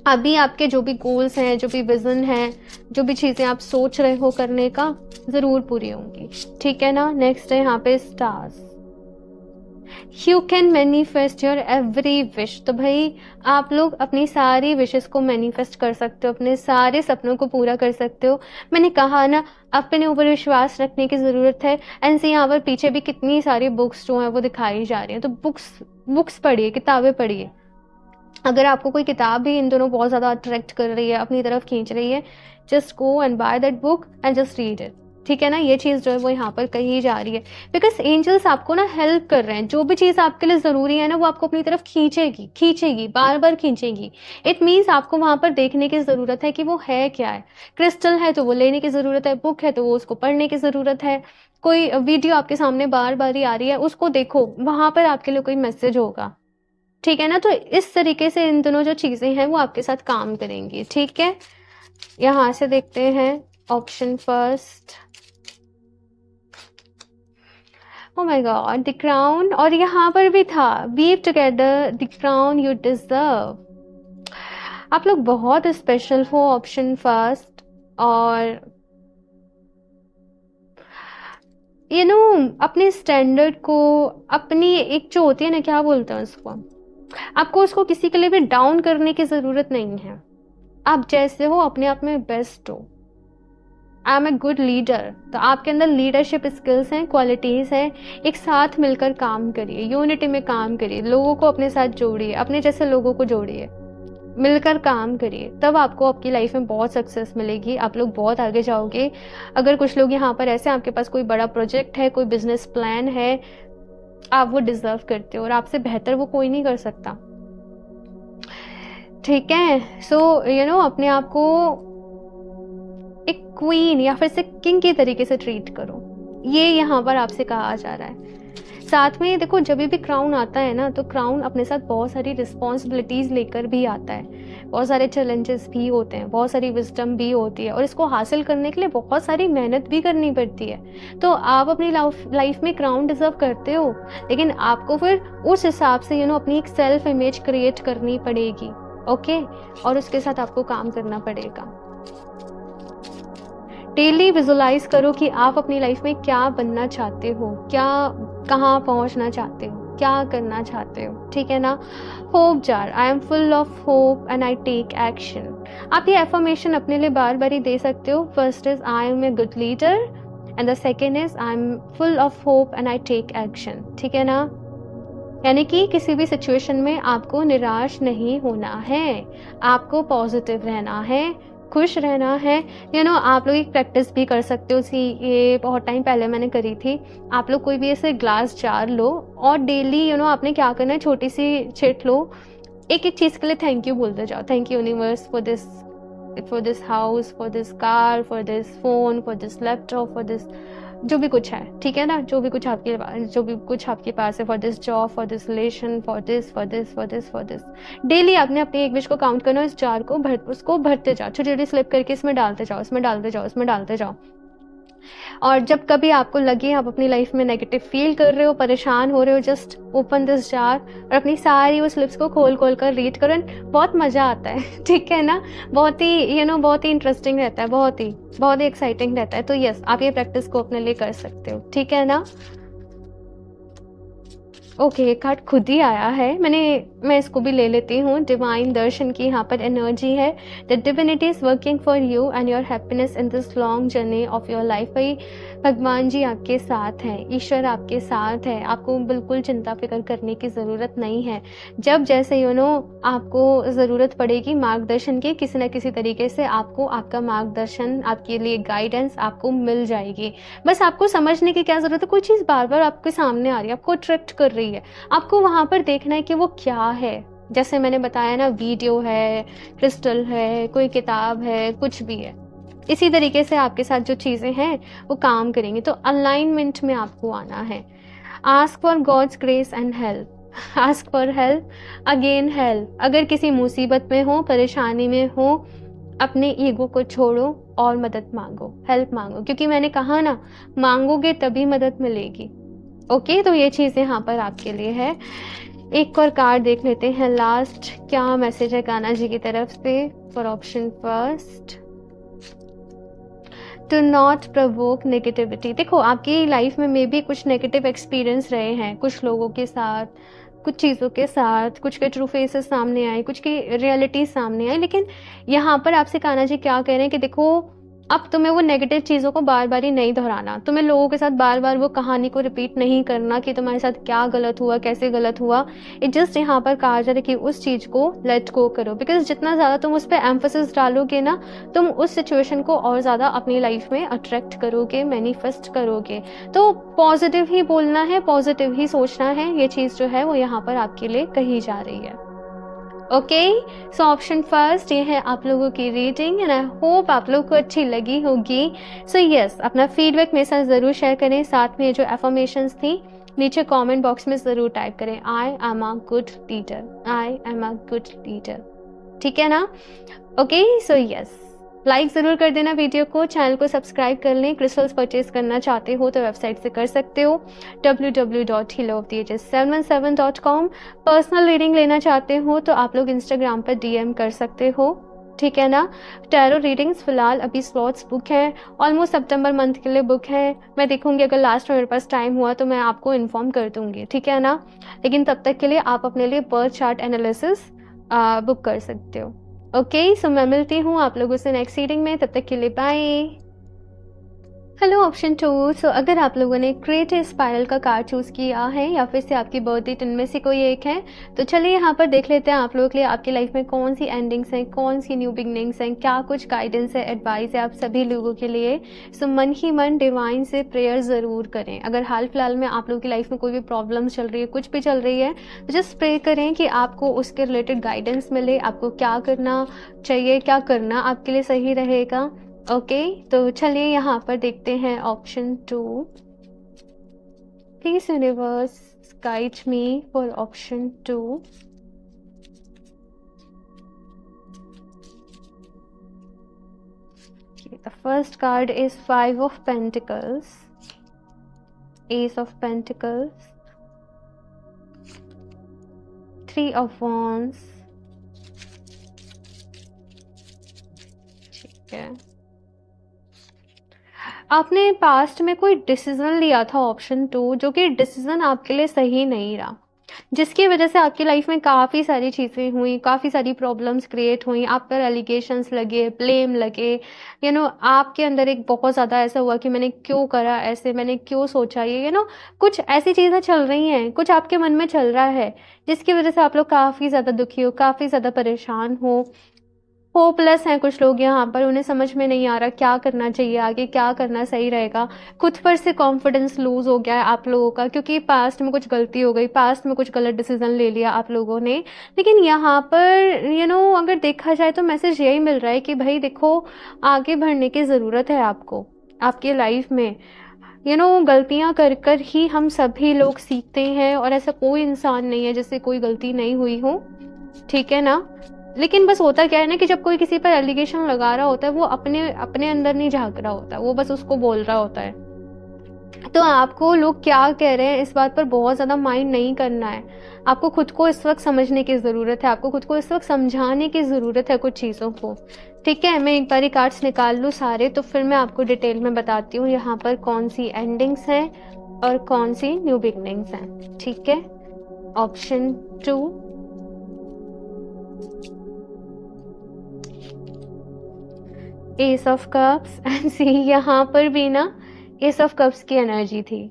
Speaker 1: अभी आपके जो भी गोल्स हैं, जो भी विजन है, जो भी चीज़ें आप सोच रहे हो करने का, ज़रूर पूरी होंगी, ठीक है ना। नेक्स्ट है यहाँ पे stars, you can manifest your every wish. तो भाई आप लोग अपनी सारी विशेस को मैनिफेस्ट कर सकते हो, अपने सारे सपनों को पूरा कर सकते हो। मैंने कहा ना, अपने ऊपर विश्वास रखने की ज़रूरत है। एंड से यहाँ पर पीछे भी कितनी सारी बुक्स जो हैं वो दिखाई जा रही हैं, तो बुक्स पढ़िए, किताबें पढ़िए। अगर आपको कोई किताब भी इन दोनों बहुत ज़्यादा अट्रैक्ट कर रही है, अपनी तरफ खींच रही है, just go and by that book and just read it, ठीक है ना। ये चीज़ जो है वो यहाँ पर कही जा रही है, बिकॉज एंजल्स आपको ना हेल्प कर रहे हैं। जो भी चीज़ आपके लिए ज़रूरी है ना, वो आपको अपनी तरफ खींचेगी, बार बार खींचेगी। इट मीन्स आपको वहाँ पर देखने की ज़रूरत है कि वो है क्या है। क्रिस्टल है तो वो लेने की ज़रूरत है, बुक है तो वो उसको पढ़ने की ज़रूरत है, कोई वीडियो आपके सामने बार बार ही आ रही है, उसको देखो, वहाँ पर आपके लिए कोई मैसेज होगा, ठीक है ना। तो इस तरीके से इन दोनों जो चीज़ें हैं वो आपके साथ काम करेंगी, ठीक है। यहाँ से देखते हैं option first, oh my God, the crown. और यहाँ पर भी था, weave together the crown you deserve. आप लोग बहुत स्पेशल हो, ऑप्शन फर्स्ट। और अपने स्टैंडर्ड को, अपनी एक जो होती है ना, क्या बोलते हैं उसको, आपको उसको किसी के लिए भी डाउन करने की ज़रूरत नहीं है। आप जैसे हो अपने आप में बेस्ट हो। I am a good leader, तो आपके अंदर लीडरशिप स्किल्स हैं, क्वालिटीज़ हैं। एक साथ मिलकर काम करिए, यूनिटी में काम करिए, लोगों को अपने साथ जोड़िए, अपने जैसे लोगों को जोड़िए, मिलकर काम करिए, तब आपको आपकी लाइफ में बहुत सक्सेस मिलेगी। आप लोग बहुत आगे जाओगे। अगर कुछ लोग यहाँ पर ऐसे, आपके पास कोई बड़ा प्रोजेक्ट है, कोई बिजनेस प्लान है, आप वो डिजर्व करते हो, और आपसे बेहतर वो कोई नहीं कर सकता, ठीक है। सो अपने आप को एक क्वीन या फिर से किंग के तरीके से ट्रीट करो, ये यहाँ पर आपसे कहा जा रहा है। साथ में देखो, जब भी क्राउन आता है ना, तो क्राउन अपने साथ बहुत सारी रिस्पॉन्सिबिलिटीज़ लेकर भी आता है, बहुत सारे चैलेंजेस भी होते हैं, बहुत सारी विजडम भी होती है, और इसको हासिल करने के लिए बहुत सारी मेहनत भी करनी पड़ती है। तो आप अपनी लाइफ में क्राउन डिजर्व करते हो, लेकिन आपको फिर उस हिसाब से अपनी एक सेल्फ इमेज क्रिएट करनी पड़ेगी, ओके। और उसके साथ आपको काम करना पड़ेगा। डेली विजुलाइज करो कि आप अपनी लाइफ में क्या बनना चाहते हो, कहाँ पहुंचना चाहते हो, क्या करना चाहते हो, ठीक है ना। Hope jar, I am full of hope and I take action. आप ये एफर्मेशन अपने लिए बार बार ही दे सकते हो। First is I am a good leader and the second is I am full of hope and I take action, ठीक है ना। यानी कि किसी भी सिचुएशन में आपको निराश नहीं होना है, आपको पॉजिटिव रहना है, खुश रहना है। आप लोग एक प्रैक्टिस भी कर सकते हो, ये बहुत टाइम पहले मैंने करी थी। आप लोग कोई भी ऐसे ग्लास जार लो और डेली आपने क्या करना है, छोटी सी छिट लो, एक एक चीज़ के लिए थैंक यू बोलते जाओ। Thank you universe for this house, for this car, for this phone, for this laptop, for this जो भी कुछ है, ठीक है ना, जो भी कुछ आपके पास है, for this job, for this relation, for this. Daily आपने अपनी एक विश को काउंट करना, इस जार को उसको भरते जाओ, छोटी छोटी स्लिप करके इसमें डालते जाओ। और जब कभी आपको लगे आप अपनी लाइफ में नेगेटिव फील कर रहे हो, परेशान हो रहे हो, जस्ट ओपन दिस जार और अपनी सारी वो स्लिप्स को खोल कर रीड करो। बहुत मज़ा आता है, ठीक है ना। बहुत ही इंटरेस्टिंग रहता है, बहुत ही एक्साइटिंग रहता है। तो यस, आप ये प्रैक्टिस को अपने लिए कर सकते हो, ठीक है ना। ओके, ये कार्ड खुद ही आया है। मैं इसको भी ले लेती हूँ। डिवाइन दर्शन की यहाँ पर एनर्जी है। The divinity is working for you and your happiness in this long journey of your life. भाई भगवान जी आपके साथ हैं, ईश्वर आपके साथ है। आपको बिल्कुल चिंता फिक्र करने की ज़रूरत नहीं है। जब जैसे आपको ज़रूरत पड़ेगी मार्गदर्शन की, किसी न किसी तरीके से आपको आपका मार्गदर्शन, आपके लिए गाइडेंस आपको मिल जाएगी। बस आपको समझने की क्या ज़रूरत है, कोई चीज़ बार बार आपके सामने आ रही है, आपको अट्रैक्ट कर रही है, आपको वहाँ पर देखना है कि वो क्या है। जैसे मैंने बताया ना, वीडियो है, क्रिस्टल है, कोई किताब है, कुछ भी है। इसी तरीके से आपके साथ जो चीज़ें हैं वो काम करेंगी। तो अलाइनमेंट में आपको आना है। Ask for God's grace and help. Ask for help, again help. अगर किसी मुसीबत में हो, परेशानी में हो, अपने ईगो को छोड़ो और मदद मांगो, हेल्प मांगो, क्योंकि मैंने कहा ना, मांगोगे तभी मदद मिलेगी। ओके, तो ये चीज़ यहाँ पर आपके लिए है। एक और कार्ड देख लेते हैं लास्ट, क्या मैसेज है कान्हा जी की तरफ से for option first. To not provoke negativity. देखो, आपकी लाइफ में मे भी कुछ नेगेटिव एक्सपीरियंस रहे हैं, कुछ लोगों के साथ, कुछ चीज़ों के साथ, कुछ के ट्रू फेसेस सामने आए, कुछ की रियलिटी सामने आई। लेकिन यहाँ पर आपसे कान्हा जी क्या कह रहे हैं कि देखो, अब तुम्हें वो नेगेटिव चीज़ों को बार बार ही नहीं दोहराना, तुम्हें लोगों के साथ बार बार वो कहानी को रिपीट नहीं करना कि तुम्हारे साथ क्या गलत हुआ, कैसे गलत हुआ। इट जस्ट यहाँ पर कहा जा रहा है कि उस चीज़ को लेट गो करो, बिकॉज जितना ज़्यादा तुम उस पर एम्फोसिस डालोगे ना, तुम उस सिचुएशन को और ज़्यादा अपनी लाइफ में अट्रैक्ट करोगे, मैनिफेस्ट करोगे। तो पॉजिटिव ही बोलना है, पॉजिटिव ही सोचना है। ये चीज़ जो है वो यहाँ पर आपके लिए कही जा रही है। ओके, सो ऑप्शन फर्स्ट ये है आप लोगों की रीडिंग एंड आई होप आप लोगों को अच्छी लगी होगी। सो यस, अपना फीडबैक मेरे साथ ज़रूर शेयर करें। साथ में ये जो एफर्मेशंस थी नीचे कमेंट बॉक्स में ज़रूर टाइप करें, I am a good leader, I am a good leader. ठीक है ना? ओके, सो यस, लाइक ज़रूर कर देना वीडियो को, चैनल को सब्सक्राइब कर लें। क्रिस्टल्स परचेज करना चाहते हो तो वेबसाइट से कर सकते हो www.healeroftheages717.com। पर्सनल रीडिंग लेना चाहते हो तो आप लोग इंस्टाग्राम पर DM कर सकते हो। ठीक है ना? टैरो रीडिंग्स फिलहाल अभी स्लॉट्स बुक हैं, ऑलमोस्ट सितंबर मंथ के लिए बुक है। मैं देखूंगी अगर लास्ट में मेरे पास टाइम हुआ तो मैं आपको इन्फॉर्म कर दूंगी। ठीक है ना? लेकिन तब तक के लिए आप अपने लिए बर्थ चार्ट एनालिसिस बुक कर सकते हो। ओके, सो मैं मिलती हूँ आप लोगों से नेक्स्ट रीडिंग में, तब तक के लिए बाय। Hello option 2। सो अगर आप लोगों ने क्रिएटिव स्पाइरल का कार्ड चूज़ किया है या फिर से आपकी बर्थ डेट इनमें से कोई एक है, तो चलिए यहाँ पर देख लेते हैं आप लोगों के लिए आपकी लाइफ में कौन सी एंडिंग्स हैं, कौन सी न्यू बिगनिंग्स हैं, क्या कुछ गाइडेंस है, एडवाइस है आप सभी लोगों के लिए। सो मन ही मन डिवाइन से प्रेयर ज़रूर करें। अगर हाल फिलहाल में आप लोगों की लाइफ में कोई भी प्रॉब्लम्स चल रही है, कुछ भी चल रही है, तो जस्ट प्रे करें कि आपको उसके रिलेटेड गाइडेंस मिले, आपको क्या करना चाहिए, क्या करना आपके लिए सही रहेगा। ओके, तो चलिए यहाँ पर देखते हैं option 2। Please universe guide me for option 2। The first card is 5 of Pentacles, Ace of Pentacles, 3 of Wands। ठीक है, आपने पास्ट में कोई डिसीजन लिया था ऑप्शन 2, जो कि डिसीजन आपके लिए सही नहीं रहा, जिसकी वजह से आपकी लाइफ में काफ़ी सारी चीज़ें हुई, काफ़ी सारी प्रॉब्लम्स क्रिएट हुई, आप पर एलिगेशंस लगे, ब्लेम लगे। आपके अंदर एक बहुत ज़्यादा ऐसा हुआ कि मैंने क्यों करा ऐसे, मैंने क्यों सोचा ये, कुछ ऐसी चीज़ें चल रही हैं, कुछ आपके मन में चल रहा है, जिसकी वजह से आप लोग काफ़ी ज़्यादा दुखी हो, काफ़ी ज़्यादा परेशान हो, होपलेस हैं कुछ लोग यहाँ पर। उन्हें समझ में नहीं आ रहा क्या करना चाहिए, आगे क्या करना सही रहेगा। खुद पर से कॉन्फिडेंस लूज़ हो गया है आप लोगों का, क्योंकि पास्ट में कुछ गलती हो गई, पास्ट में कुछ गलत डिसीजन ले लिया आप लोगों ने। लेकिन यहाँ पर अगर देखा जाए तो मैसेज यही मिल रहा है कि भाई देखो, आगे बढ़ने की ज़रूरत है आपको आपकी लाइफ में। गलतियाँ कर कर ही हम सभी लोग सीखते हैं, और ऐसा कोई इंसान नहीं है जिससे कोई गलती नहीं हुई हो। ठीक है ना? लेकिन बस होता क्या है ना कि जब कोई किसी पर एलिगेशन लगा रहा होता है, वो अपने अंदर नहीं झांक रहा होता, वो बस उसको बोल रहा होता है। तो आपको लोग क्या कह रहे हैं इस बात पर बहुत ज़्यादा माइंड नहीं करना है। आपको खुद को इस वक्त समझने की ज़रूरत है, आपको खुद को इस वक्त समझाने की ज़रूरत है कुछ चीज़ों को। ठीक है, मैं एक बारी कार्ड्स निकाल लूँ सारे, तो फिर मैं आपको डिटेल में बताती हूँ यहाँ पर कौन सी एंडिंग्स हैं और कौन सी न्यू बिगनिंग्स हैं। ठीक है, option 2, ace of cups and see, यहाँ पर भी ना एस ऑफ कप्स की एनर्जी थी।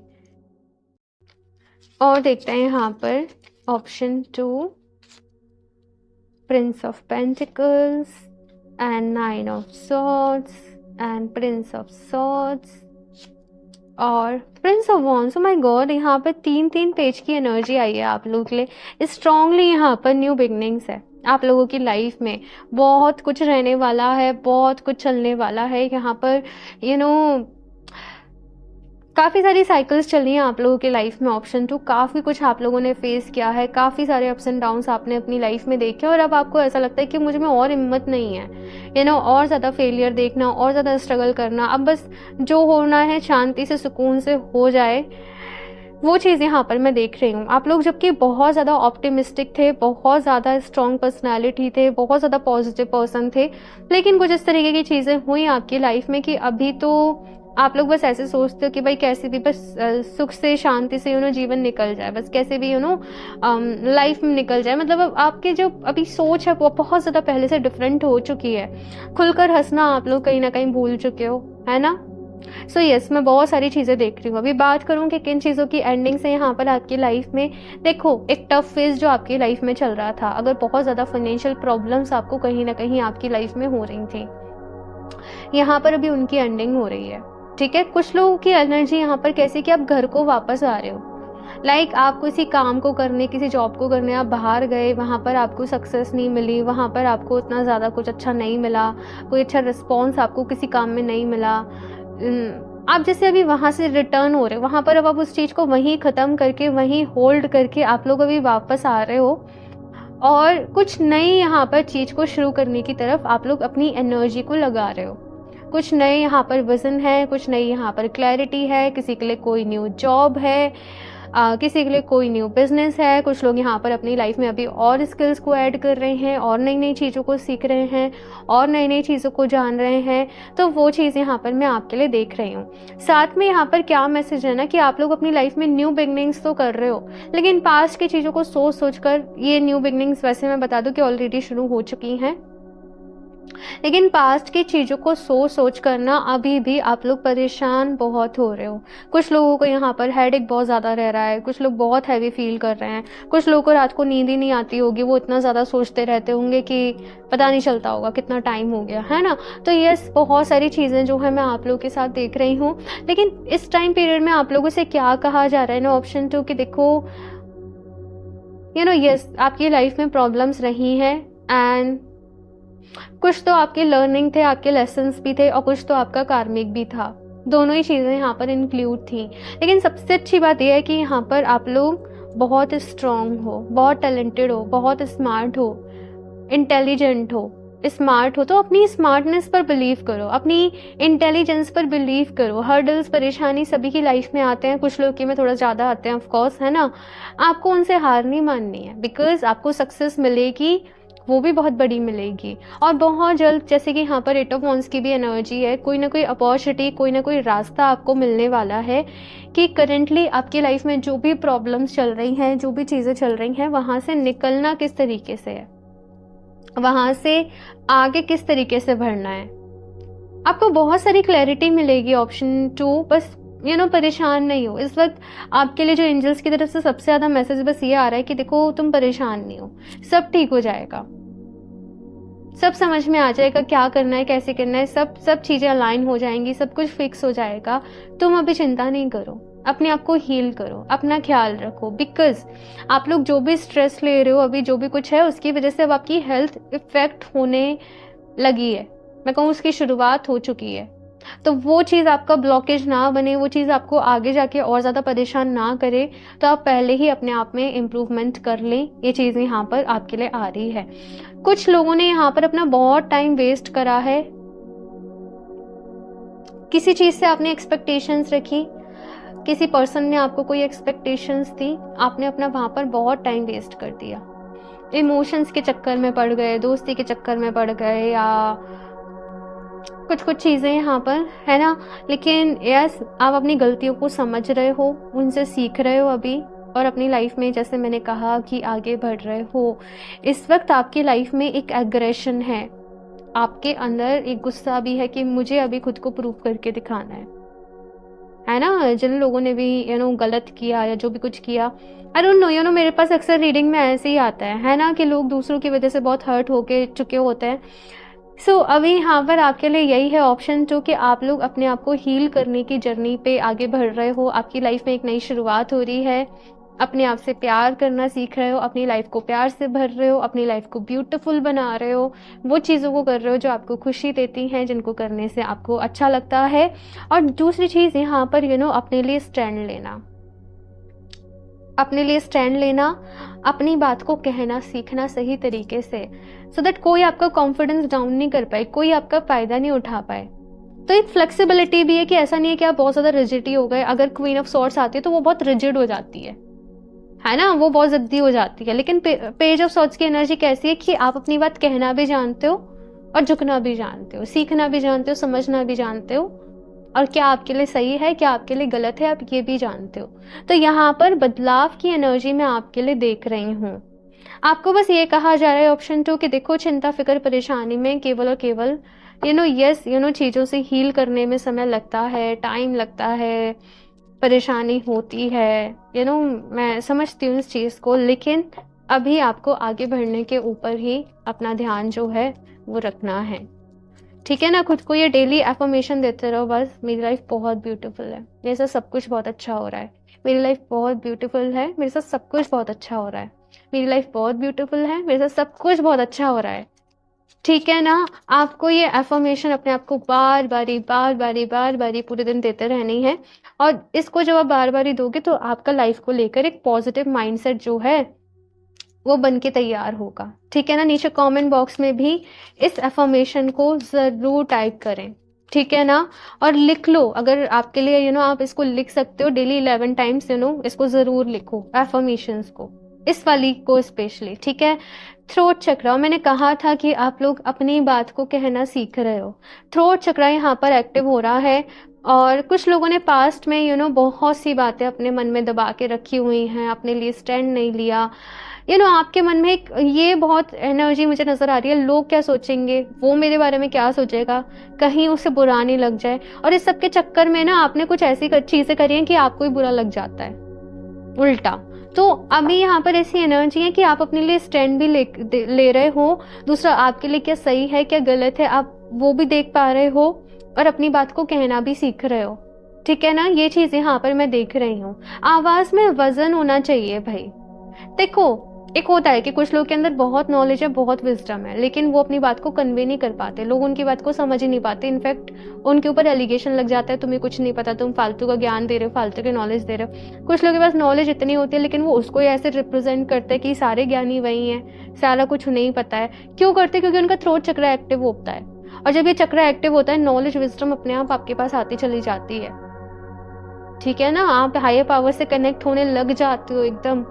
Speaker 1: और देखते हैं यहाँ पर option 2, prince of pentacles and nine of swords and prince of swords और prince of wands. Oh my god, यहाँ पर 3 पेज की एनर्जी आई है आप लोगों के लिए। स्ट्रांगली यहाँ पर न्यू बिगनिंग्स है आप लोगों की लाइफ में। बहुत कुछ रहने वाला है, बहुत कुछ चलने वाला है यहाँ पर। काफ़ी सारी साइकिल्स चल रही हैं आप लोगों की लाइफ में। ऑप्शन 2, काफ़ी कुछ आप लोगों ने फेस किया है, काफ़ी सारे अप्स एंड डाउन्स आपने अपनी लाइफ में देखे और अब आपको ऐसा लगता है कि मुझ में और हिम्मत नहीं है, और ज़्यादा फेलियर देखना, और ज़्यादा स्ट्रगल करना। अब बस जो होना है शांति से, सुकून से हो जाए, वो चीज़ यहाँ पर मैं देख रही हूँ। आप लोग जबकि बहुत ज़्यादा ऑप्टिमिस्टिक थे, बहुत ज़्यादा स्ट्रॉन्ग पर्सनैलिटी थे, बहुत ज़्यादा पॉजिटिव पर्सन थे, लेकिन कुछ इस तरीके की चीज़ें हुई आपकी लाइफ में कि अभी तो आप लोग बस ऐसे सोचते हो कि भाई कैसे भी बस सुख से, शांति से जीवन निकल जाए, बस कैसे भी लाइफ में निकल जाए। मतलब अब आपके जो अभी सोच है वो बहुत ज़्यादा पहले से डिफरेंट हो चुकी है। खुलकर हंसना आप लोग कहीं ना कहीं भूल चुके हो, है ना। सो यस, मैं बहुत सारी चीज़ें देख रही हूँ। अभी बात करूँ कि किन चीज़ों की एंडिंग से यहाँ पर आपकी लाइफ में। देखो, एक टफ फेज जो आपकी लाइफ में चल रहा था, अगर बहुत ज़्यादा फाइनेंशियल प्रॉब्लम्स आपको कहीं ना कहीं आपकी लाइफ में हो रही थी, यहाँ पर अभी उनकी एंडिंग हो रही है। ठीक है, कुछ लोगों की एनर्जी यहाँ पर कैसी कि आप घर को वापस आ रहे हो। लाइक आप किसी काम को करने, किसी जॉब को करने आप बाहर गए, वहाँ पर आपको सक्सेस नहीं मिली, वहाँ पर आपको उतना ज़्यादा कुछ अच्छा नहीं मिला, कोई अच्छा रिस्पॉन्स आपको किसी काम में नहीं मिला। आप जैसे अभी वहाँ से रिटर्न हो रहे हो, वहाँ पर अब आप उस चीज़ को वहीं ख़त्म करके, वहीं होल्ड करके आप लोग अभी वापस आ रहे हो और कुछ नई यहाँ पर चीज़ को शुरू करने की तरफ आप लोग अपनी एनर्जी को लगा रहे हो। कुछ नए यहाँ पर विजन है, कुछ नई यहाँ पर क्लैरिटी है, किसी के लिए कोई न्यू जॉब है, किसी के लिए कोई न्यू बिजनेस है। कुछ लोग यहाँ पर अपनी लाइफ में अभी और स्किल्स को ऐड कर रहे हैं, और नई नई चीज़ों को सीख रहे हैं, और नई नई चीज़ों को जान रहे हैं। तो वो चीज़ यहाँ पर मैं आपके लिए देख रही हूँ। साथ में यहाँ पर क्या मैसेज है ना कि आप लोग अपनी लाइफ में न्यू बिगनिंग्स तो कर रहे हो, लेकिन पास्ट की चीज़ों को सोच सोच कर, ये न्यू बिगनिंग्स वैसे मैं बता दूँ कि ऑलरेडी शुरू हो चुकी हैं, लेकिन पास्ट की चीज़ों को सोच सोच करना अभी भी आप लोग परेशान बहुत हो रहे हो। कुछ लोगों को यहाँ पर हेडेक बहुत ज़्यादा रह रहा है, कुछ लोग बहुत हैवी फील कर रहे हैं, कुछ लोगों को रात को नींद ही नहीं आती होगी, वो इतना ज़्यादा सोचते रहते होंगे कि पता नहीं चलता होगा कितना टाइम हो गया, है ना। तो यस, बहुत सारी चीज़ें जो है मैं आप लोगों के साथ देख रही हूँ, लेकिन इस टाइम पीरियड में आप लोगों से क्या कहा जा रहा है ना, ऑप्शन 2 कि देखो यस, आपकी लाइफ में प्रॉब्लम्स रही हैं एंड कुछ तो आपके लर्निंग थे, आपके लेसन्स भी थे, और कुछ तो आपका कार्मिक भी था। दोनों ही चीज़ें यहाँ पर इंक्लूड थी। लेकिन सबसे अच्छी बात यह है कि यहाँ पर आप लोग बहुत स्ट्रॉन्ग हो, बहुत टैलेंटेड हो, बहुत स्मार्ट हो, इंटेलिजेंट हो। स्मार्ट हो तो अपनी स्मार्टनेस पर बिलीव करो, अपनी इंटेलिजेंस पर बिलीव करो। हर्डल्स, परेशानी सभी की लाइफ में आते हैं, कुछ लोग की में थोड़ा ज़्यादा आते हैं, ऑफ कोर्स, है ना। आपको उनसे हार नहीं माननी है, बिकॉज आपको सक्सेस मिलेगी, वो भी बहुत बड़ी मिलेगी, और बहुत जल्द। जैसे कि यहाँ पर 8 ऑफ वॉन्ड्स की भी एनर्जी है, कोई ना कोई अपॉर्चुनिटी, कोई ना कोई रास्ता आपको मिलने वाला है कि करेंटली आपकी लाइफ में जो भी प्रॉब्लम्स चल रही हैं, जो भी चीज़ें चल रही हैं, वहाँ से निकलना किस तरीके से है, वहाँ से आगे किस तरीके से बढ़ना है, आपको बहुत सारी क्लैरिटी मिलेगी। ऑप्शन 2, बस परेशान नहीं हो। इस वक्त आपके लिए जो एंजल्स की तरफ से सबसे ज़्यादा मैसेज बस ये आ रहा है कि देखो, तुम परेशान नहीं हो, सब ठीक हो जाएगा, सब समझ में आ जाएगा क्या करना है, कैसे करना है, सब चीज़ें अलाइन हो जाएंगी, सब कुछ फिक्स हो जाएगा। तुम अभी चिंता नहीं करो, अपने आप को हील करो, अपना ख्याल रखो, बिकॉज आप लोग जो भी स्ट्रेस ले रहे हो, अभी जो भी कुछ है, उसकी वजह से अब आपकी हेल्थ इफेक्ट होने लगी है। मैं कहूँ उसकी शुरुआत हो चुकी है। तो वो चीज़ आपका ब्लॉकेज ना बने, वो चीज़ आपको आगे जाके और ज़्यादा परेशान ना करे, तो आप पहले ही अपने आप में इम्प्रूवमेंट कर लें। ये चीज़ यहाँ पर आपके लिए आ रही है। कुछ लोगों ने यहाँ पर अपना बहुत टाइम वेस्ट करा है, किसी चीज़ से आपने एक्सपेक्टेशंस रखी, किसी पर्सन ने आपको कोई एक्सपेक्टेशंस दी, आपने अपना वहाँ पर बहुत टाइम वेस्ट कर दिया, इमोशंस के चक्कर में पड़ गए, दोस्ती के चक्कर में पड़ गए, या कुछ चीज़ें यहाँ पर, है ना। लेकिन यस, आप अपनी गलतियों को समझ रहे हो, उनसे सीख रहे हो अभी, और अपनी लाइफ में जैसे मैंने कहा कि आगे बढ़ रहे हो। इस वक्त आपकी लाइफ में एक एग्रेशन है, आपके अंदर एक गुस्सा भी है कि मुझे अभी खुद को प्रूव करके दिखाना है ना। जिन लोगों ने भी गलत किया या जो भी कुछ किया, आई डोंट नो मेरे पास अक्सर रीडिंग में ऐसे ही आता है ना, कि लोग दूसरों की वजह से बहुत हर्ट होके चुके होते हैं। सो अभी यहाँ पर आपके लिए यही है ऑप्शन, जो कि आप लोग अपने आप को हील करने की जर्नी पे आगे बढ़ रहे हो। आपकी लाइफ में एक नई शुरुआत हो रही है, अपने आप से प्यार करना सीख रहे हो, अपनी लाइफ को प्यार से भर रहे हो, अपनी लाइफ को ब्यूटीफुल बना रहे हो, वो चीज़ों को कर रहे हो जो आपको खुशी देती हैं, जिनको करने से आपको अच्छा लगता है। और दूसरी चीज़ यहाँ पर अपने लिए स्टैंड लेना, अपने लिए स्टैंड लेना, अपनी बात को कहना सीखना सही तरीके से, सो दैट कोई आपका कॉन्फिडेंस डाउन नहीं कर पाए, कोई आपका फ़ायदा नहीं उठा पाए। तो एक फ्लेक्सिबिलिटी भी है कि ऐसा नहीं है कि आप बहुत ज़्यादा रिजिडी हो गए। अगर क्वीन ऑफ सॉर्ड्स आती है तो वो बहुत रिजिड हो जाती है ना, वो बहुत ज़िद्दी हो जाती है। लेकिन पेज ऑफ सॉर्ड्स की एनर्जी कैसी है कि आप अपनी बात कहना भी जानते हो और झुकना भी जानते हो, सीखना भी जानते हो, समझना भी जानते हो, और क्या आपके लिए सही है क्या आपके लिए गलत है आप ये भी जानते हो। तो यहाँ पर बदलाव की एनर्जी मैं आपके लिए देख रही हूँ। आपको बस ये कहा जा रहा है ऑप्शन 2 कि देखो, चिंता फिक्र परेशानी में केवल और केवल चीज़ों से हील करने में समय लगता है, टाइम लगता है, परेशानी होती है, मैं समझती हूँ इस चीज़ को। लेकिन अभी आपको आगे बढ़ने के ऊपर ही अपना ध्यान जो है वो रखना है, ठीक है ना। खुद को ये डेली एफर्मेशन देते रहो, बस मेरी लाइफ बहुत ब्यूटीफुल है, मेरे साथ सब कुछ बहुत अच्छा हो रहा है, मेरी लाइफ बहुत ब्यूटीफुल है, मेरे साथ सब कुछ बहुत अच्छा हो रहा है, मेरी लाइफ बहुत ब्यूटीफुल है, मेरे साथ सब कुछ बहुत अच्छा हो रहा है, ठीक है ना। आपको ये एफर्मेशन अपने आप को बार बारी पूरे दिन देते रहनी है। और इसको जब आप बार बारी दोगे तो आपका लाइफ को लेकर एक पॉजिटिव माइंडसेट जो है वो बन के तैयार होगा, ठीक है ना। नीचे कमेंट बॉक्स में भी इस एफर्मेशन को ज़रूर टाइप करें, ठीक है ना, और लिख लो। अगर आपके लिए आप इसको लिख सकते हो डेली 11 टाइम्स, इसको ज़रूर लिखो एफर्मेशंस को, इस वाली को स्पेशली, ठीक है। थ्रोट चक्रा, मैंने कहा था कि आप लोग अपनी बात को कहना सीख रहे हो। थ्रोट चक्रा यहाँ पर एक्टिव हो रहा है, और कुछ लोगों ने पास्ट में बहुत सी बातें अपने मन में दबा के रखी हुई हैं, अपने लिए स्टैंड नहीं लिया। आपके मन में एक ये बहुत एनर्जी मुझे नज़र आ रही है, लोग क्या सोचेंगे, वो मेरे बारे में क्या सोचेगा, कहीं उसे बुरा नहीं लग जाए। और इस सब के चक्कर में ना आपने कुछ ऐसी चीज़ें करी हैं कि आपको ही बुरा लग जाता है उल्टा। तो अभी यहाँ पर ऐसी एनर्जी है कि आप अपने लिए स्टैंड भी ले रहे हो, दूसरा आपके लिए क्या सही है क्या गलत है आप वो भी देख पा रहे हो, और अपनी बात को कहना भी सीख रहे हो, ठीक है ना। ये चीज़ यहाँ पर मैं देख रही हूँ। आवाज़ में वजन होना चाहिए भाई। देखो, एक होता है कि कुछ लोग के अंदर बहुत नॉलेज है, बहुत विजडम है, लेकिन वो अपनी बात को कन्वे नहीं कर पाते, लोग उनकी बात को समझ ही नहीं पाते। इनफैक्ट उनके ऊपर एलिगेशन लग जाता है, तुम्हें कुछ नहीं पता, तुम फालतू का ज्ञान दे रहे हो, फालतू की नॉलेज दे रहे हो। कुछ लोगों के पास नॉलेज इतनी होती है लेकिन वो उसको ही ऐसे रिप्रेजेंट करते हैं कि सारे ज्ञानी वही हैं, सारा कुछ नहीं पता है। क्यों करते? क्योंकि उनका थ्रोट चक्र एक्टिव होता है, और जब ये चक्र एक्टिव होता है नॉलेज विजडम अपने आप आपके पास आती चली जाती है, ठीक है ना। आप हायर पावर से कनेक्ट होने लग जाते हो, एकदम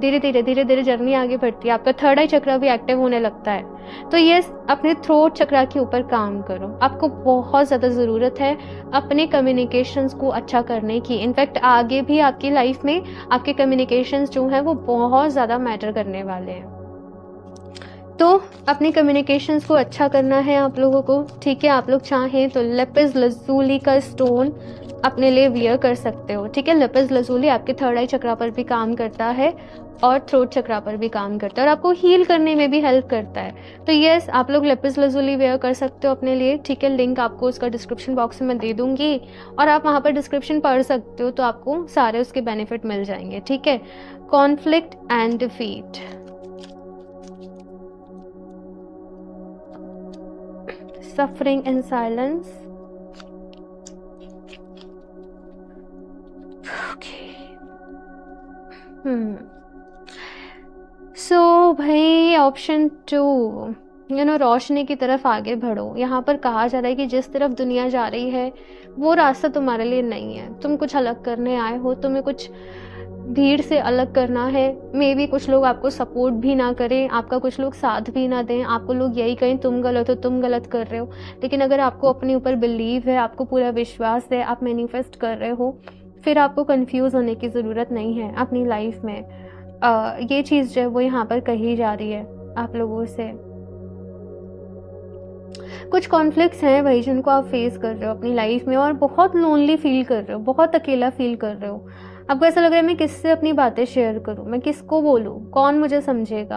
Speaker 1: धीरे धीरे जर्नी आगे बढ़ती है, आपका थर्ड आई चक्र भी एक्टिव होने लगता है। तो ये अपने थ्रोट चक्र के ऊपर काम करो, आपको बहुत ज़्यादा ज़रूरत है अपने कम्युनिकेशंस को अच्छा करने की। इनफैक्ट आगे भी आपकी लाइफ में आपके कम्युनिकेशंस जो हैं वो बहुत ज़्यादा मैटर करने वाले हैं। तो अपनी कम्युनिकेशंस को अच्छा करना है आप लोगों को, ठीक है। आप लोग चाहें तो लेपिस लजूली का स्टोन अपने लिए वियर कर सकते हो, ठीक है। लेपिस लजूली आपके थर्ड आई चक्रा पर भी काम करता है और थ्रोट चक्रा पर भी काम करता है, और आपको हील करने में भी हेल्प करता है। तो यस, आप लोग लेपिस लजूली वेयर कर सकते हो अपने लिए, ठीक है। लिंक आपको उसका डिस्क्रिप्शन बॉक्स में मैं दे दूंगी, और आप वहाँ पर डिस्क्रिप्शन पढ़ सकते हो, तो आपको सारे उसके बेनिफिट मिल जाएंगे, ठीक है। Conflict and defeat, suffering in silence, okay. So भाई ऑप्शन 2 रोशनी की तरफ आगे बढ़ो। यहाँ पर कहा जा रहा है कि जिस तरफ दुनिया जा रही है वो रास्ता तुम्हारे लिए नहीं है, तुम कुछ अलग करने आए हो, तुम्हें कुछ भीड़ से अलग करना है। मे बी कुछ लोग आपको सपोर्ट भी ना करें, आपका कुछ लोग साथ भी ना दें, आपको लोग यही कहें तुम गलत हो, तुम गलत कर रहे हो। लेकिन अगर आपको अपने ऊपर बिलीव है, आपको पूरा विश्वास है, आप मैनिफेस्ट कर रहे हो, फिर आपको कंफ्यूज होने की ज़रूरत नहीं है अपनी लाइफ में। ये चीज़ जो है वो यहाँ पर कही जा रही है आप लोगों से। कुछ कॉन्फ्लिक्ट्स हैं भाई जिनको आप फेस कर रहे हो अपनी लाइफ में, और बहुत लोनली फील कर रहे हो, बहुत अकेला फील कर रहे हो। आपको ऐसा लग रहा है मैं किससे अपनी बातें शेयर करूं, मैं किसको बोलूं, कौन मुझे समझेगा,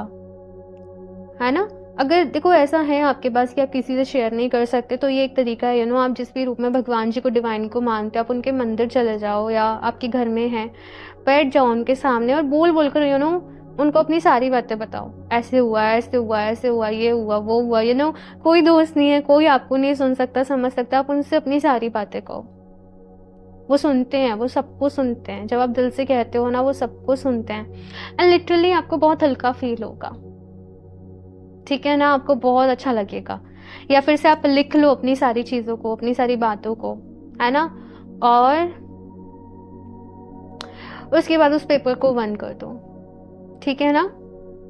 Speaker 1: है ना। अगर देखो ऐसा है आपके पास कि आप किसी से शेयर नहीं कर सकते, तो ये एक तरीका है, आप जिस भी रूप में भगवान जी को, डिवाइन को मानते हो, आप उनके मंदिर चले जाओ या आपके घर में हैं, बैठ जाओ उनके सामने और बोल बोल कर उनको अपनी सारी बातें बताओ। ऐसे हुआ, ऐसे हुआ, ऐसे हुआ, ये हुआ, वो हुआ, कोई दोस्त नहीं है, कोई आपको नहीं सुन सकता, समझ सकता। आप उनसे अपनी सारी बातें कहो, वो सुनते हैं, वो सबको सुनते हैं। जब आप दिल से कहते हो ना, वो सबको सुनते हैं। एंड लिटरली आपको बहुत हल्का फील होगा, ठीक है ना, आपको बहुत अच्छा लगेगा। या फिर से आप लिख लो अपनी सारी चीज़ों को, अपनी सारी बातों को, है ना, और उसके बाद उस पेपर को बंद कर दो, ठीक है ना।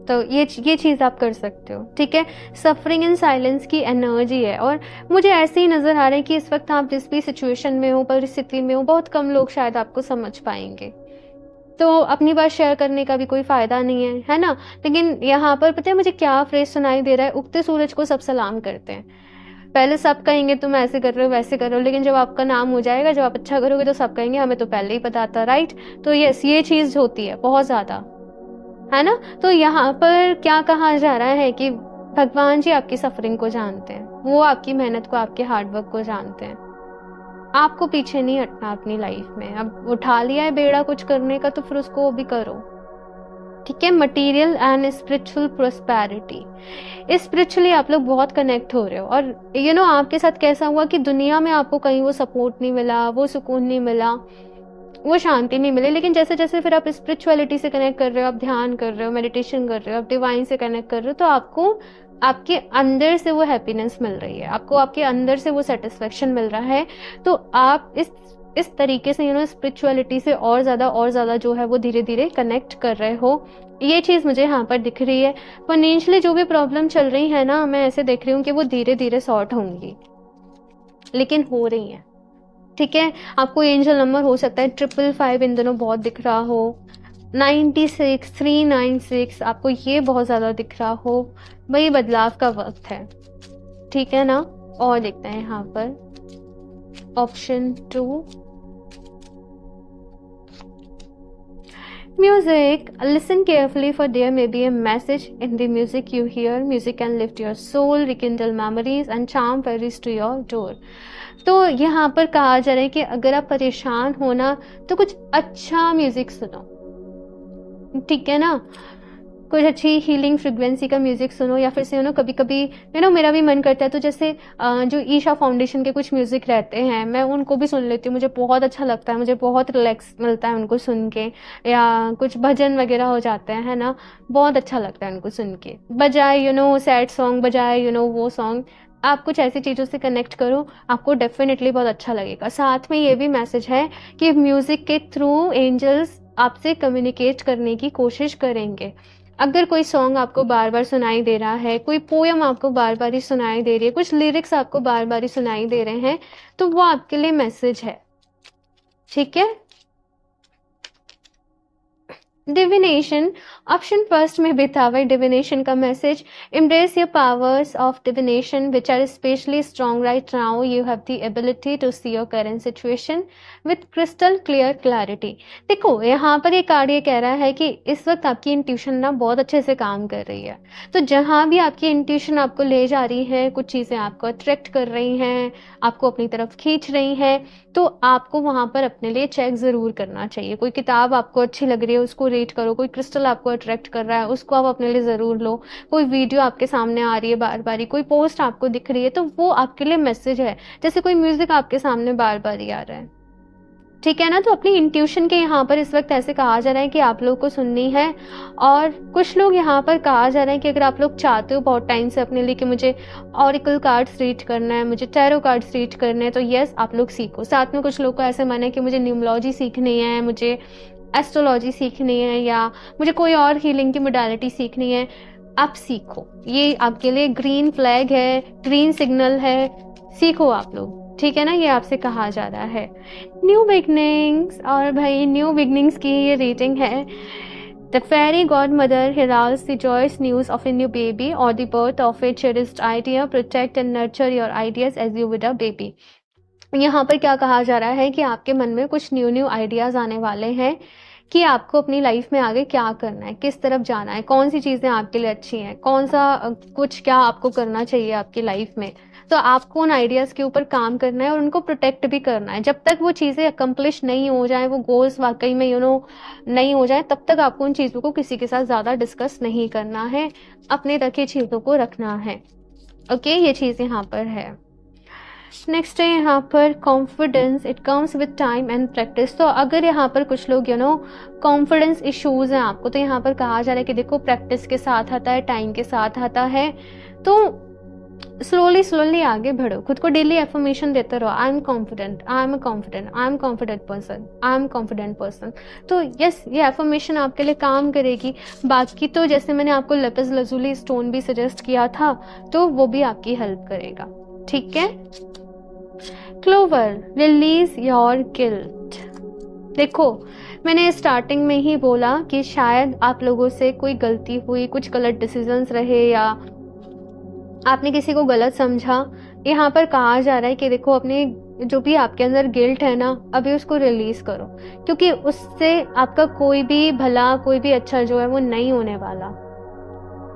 Speaker 1: तो ये चीज़ आप कर सकते हो, ठीक है। सफरिंग इन साइलेंस की एनर्जी है, और मुझे ऐसे ही नज़र आ रहा है कि इस वक्त आप जिस भी सिचुएशन में हो, परिस्थिति में हो, बहुत कम लोग शायद आपको समझ पाएंगे। तो अपनी बात शेयर करने का भी कोई फ़ायदा नहीं है ना। लेकिन यहाँ पर पता है मुझे क्या फ्रेज सुनाई दे रहा है, उगते सूरज को सब सलाम करते हैं। पहले सब कहेंगे तुम ऐसे कर रहे हो, वैसे कर रहे हो, लेकिन जब आपका नाम हो जाएगा, जब आप अच्छा करोगे, तो सब कहेंगे हमें तो पहले ही पता था, राइट। तो यस, ये चीज़ होती है बहुत ज़्यादा, है ना। तो यहाँ पर क्या कहा जा रहा है कि भगवान जी आपकी सफरिंग को जानते हैं, वो आपकी मेहनत को, आपके हार्डवर्क को जानते हैं। आपको पीछे नहीं हटना अपनी लाइफ में। अब उठा लिया है बेड़ा कुछ करने का, तो फिर उसको भी करो, ठीक है। Material and spiritual prosperity, spiritually आप लोग बहुत कनेक्ट हो रहे हो, और आपके साथ कैसा हुआ कि दुनिया में आपको कहीं वो सपोर्ट नहीं मिला, वो सुकून नहीं मिला, वो शांति नहीं मिली। लेकिन जैसे जैसे फिर आप स्पिरिचुअलिटी से कनेक्ट कर रहे हो, आप ध्यान कर रहे हो, मेडिटेशन कर रहे हो, आप डिवाइन से कनेक्ट कर रहे हो, तो आपको आपके अंदर से वो हैप्पीनेस मिल रही है, आपको आपके अंदर से वो सेटिस्फेक्शन मिल रहा है। तो आप इस तरीके से स्पिरिचुअलिटी से और ज़्यादा जो है वो धीरे धीरे कनेक्ट कर रहे हो। ये चीज़ मुझे यहाँ पर दिख रही है। फाइनेंशियली जो भी प्रॉब्लम चल रही है ना, मैं ऐसे देख रही हूँ कि वो धीरे धीरे सॉर्ट होंगी, लेकिन हो रही है, ठीक है। आपको एंजल नंबर हो सकता है 555 इन दोनों बहुत दिख रहा हो, 96 396 आपको ये बहुत ज़्यादा दिख रहा हो। वही बदलाव का वक्त है, ठीक है ना। और देखते हैं यहाँ पर option 2, music. Listen carefully, for there may be a message in the music you hear. Music can lift your soul, rekindle memories and charm fairies to your door. तो यहाँ पर कहा जा रहा है कि अगर आप परेशान हो ना, तो कुछ अच्छा म्यूजिक सुनो, ठीक है ना। कुछ अच्छी हीलिंग फ्रिक्वेंसी का म्यूजिक सुनो, या फिर से कभी कभी मेरा भी मन करता है, तो जैसे जो ईशा फाउंडेशन के कुछ म्यूजिक रहते हैं, मैं उनको भी सुन लेती हूँ, मुझे बहुत अच्छा लगता है, मुझे बहुत रिलैक्स मिलता है उनको सुन के। या कुछ भजन वगैरह हो जाते हैं, है ना, बहुत अच्छा लगता है उनको सुन के, बजाय सैड सॉन्ग, बजाय वो सॉन्ग। आप कुछ ऐसी चीज़ों से कनेक्ट करो, आपको डेफिनेटली बहुत अच्छा लगेगा। साथ में ये भी मैसेज है कि म्यूज़िक के थ्रू एंजल्स आपसे कम्युनिकेट करने की कोशिश करेंगे। अगर कोई सॉन्ग आपको बार बार सुनाई दे रहा है, कोई पोयम आपको बार बार ही सुनाई दे रही है, कुछ लिरिक्स आपको बार बार ही सुनाई दे रहे हैं, तो वो आपके लिए मैसेज है, ठीक है। डिविनेशन, ऑप्शन फर्स्ट में बीता हुआ डिविनेशन का message, embrace your powers of divination which are especially strong right now. You have the ability to see your current situation with crystal clear clarity. देखो यहाँ पर ये कार्ड ये कह रहा है कि इस वक्त आपकी इंट्यूशन ना बहुत अच्छे से काम कर रही है। तो जहाँ भी आपकी इंट्यूशन आपको ले जा रही है, कुछ चीज़ें आपको अट्रैक्ट कर रही हैं, आपको अपनी तरफ खींच रही हैं, तो आपको वहाँ पर अपने लिए चेक ज़रूर करना चाहिए। कोई किताब आपको अच्छी लग रही है, उसको रीड करो। कोई क्रिस्टल आपको अट्रैक्ट कर रहा है, उसको आप अपने लिए ज़रूर लो। कोई वीडियो आपके सामने आ रही है बार बार, कोई पोस्ट आपको दिख रही है, तो वो आपके लिए मैसेज है। जैसे कोई म्यूज़िक आपके सामने बार बार ही आ रहा है, ठीक है ना। तो अपनी इंट्यूशन के यहाँ पर इस वक्त ऐसे कहा जा रहा है कि आप लोग को सुननी है। और कुछ लोग यहाँ पर कहा जा रहा है कि अगर आप लोग चाहते हो बहुत टाइम से अपने लिए कि मुझे ऑरिकल कार्ड्स रीड करना है, मुझे टैरो कार्ड्स रीड करने हैं, तो यस आप लोग सीखो। साथ में कुछ लोग को ऐसे मन है कि मुझे न्यूमरोलॉजी सीखनी है, मुझे एस्ट्रोलॉजी सीखनी है, या मुझे कोई और हीलिंग की मोडालिटी सीखनी है। आप सीखो, ये आपके लिए ग्रीन फ्लैग है, ग्रीन सिग्नल है, सीखो आप लोग, ठीक है ना, ये आपसे कहा जा रहा है। न्यू बिगनिंग्स, और भाई न्यू बिगनिंग्स की ये रीडिंग है। The fairy godmother heralds the joyous news of a new baby or the birth of a cherished idea. Protect and nurture your ideas as you would a baby. यहाँ पर क्या कहा जा रहा है कि आपके मन में कुछ न्यू आइडियाज़ आने वाले हैं कि आपको अपनी लाइफ में आगे क्या करना है, किस तरफ जाना है, कौन सी चीज़ें आपके लिए अच्छी हैं, कौन सा कुछ क्या आपको करना चाहिए आपकी लाइफ में। तो आपको उन आइडियाज़ के ऊपर काम करना है और उनको प्रोटेक्ट भी करना है। जब तक वो चीज़ें अकम्प्लिश नहीं हो जाए, वो गोल्स वाकई में नहीं हो जाए, तब तक आपको उन चीज़ों को किसी के साथ ज़्यादा डिस्कस नहीं करना है, अपने तक ही चीज़ों को रखना है। ओके, ये चीज़ यहाँ पर है। नेक्स्ट है यहाँ पर confidence, it comes with time and practice. तो अगर यहाँ पर कुछ लोग कॉन्फिडेंस इश्यूज हैं आपको, तो यहाँ पर कहा जा रहा है कि देखो प्रैक्टिस के साथ आता है, टाइम के साथ आता है। तो स्लोली आगे बढ़ो, खुद को डेली एफर्मेशन देते रहो। I am confident, I am confident, I am confident person, I am confident person. तो यस, ये एफर्मेशन आपके लिए काम करेगी। बाकी तो जैसे मैंने आपको लेपिस लजुली स्टोन भी सजेस्ट किया था, तो वो भी आपकी हेल्प करेगा। ठीक है। Clover, release your guilt. देखो, मैंने स्टार्टिंग में ही बोला कि शायद आप लोगों से कोई गलती हुई, कुछ गलत डिसीजंस रहे, या आपने किसी को गलत समझा। यहाँ पर कहा जा रहा है कि देखो, अपने जो भी आपके अंदर गिल्ट है ना, अभी उसको रिलीज करो, क्योंकि उससे आपका कोई भी भला, कोई भी अच्छा जो है वो नहीं होने वाला।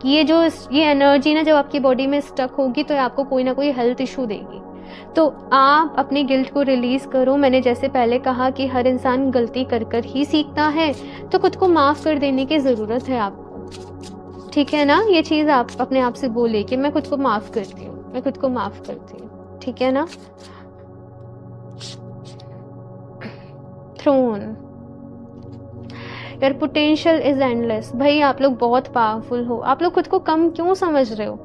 Speaker 1: ये एनर्जी ना जब आपकी बॉडी में स्टक होगी तो आपको कोई ना कोई हेल्थ इशू देगी। तो आप अपनी गिल्ट को रिलीज करो। मैंने जैसे पहले कहा कि हर इंसान गलती कर कर ही सीखता है, तो खुद को माफ कर देने की जरूरत है आपको। ठीक है ना, ये चीज आप अपने आप से बोले कि मैं खुद को माफ करती हूँ, मैं खुद को माफ करती हूँ। ठीक है ना। Throne, your potential is endless. भाई आप लोग बहुत पावरफुल हो। आप लोग खुद को कम क्यों समझ रहे हो?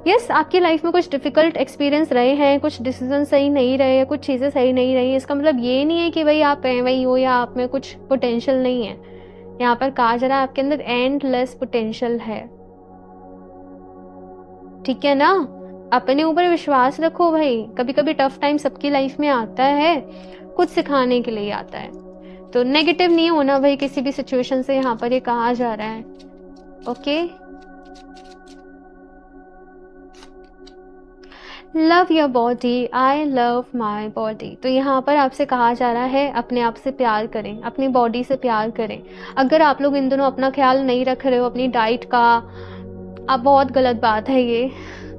Speaker 1: यस, आपकी लाइफ में कुछ डिफिकल्ट एक्सपीरियंस रहे हैं, कुछ डिसीजन सही नहीं रहे, कुछ चीज़ें सही नहीं रही। इसका मतलब ये नहीं है कि भाई आप वही हो या आप में कुछ पोटेंशियल नहीं है। यहाँ पर कहा जा रहा है आपके अंदर एंडलेस पोटेंशियल है। ठीक है ना। अपने ऊपर विश्वास रखो भाई। कभी कभी टफ टाइम सबकी लाइफ में आता है, कुछ सिखाने के लिए आता है। तो नेगेटिव नहीं होना भाई किसी भी सिचुएशन से, यहाँ पर ये कहा जा रहा है। Okay. Love your body, I love my body. तो यहाँ पर आपसे कहा जा रहा है अपने आप से प्यार करें, अपनी बॉडी से प्यार करें। अगर आप लोग इन दोनों अपना ख्याल नहीं रख रहे हो, अपनी डाइट का, अब बहुत गलत बात है ये।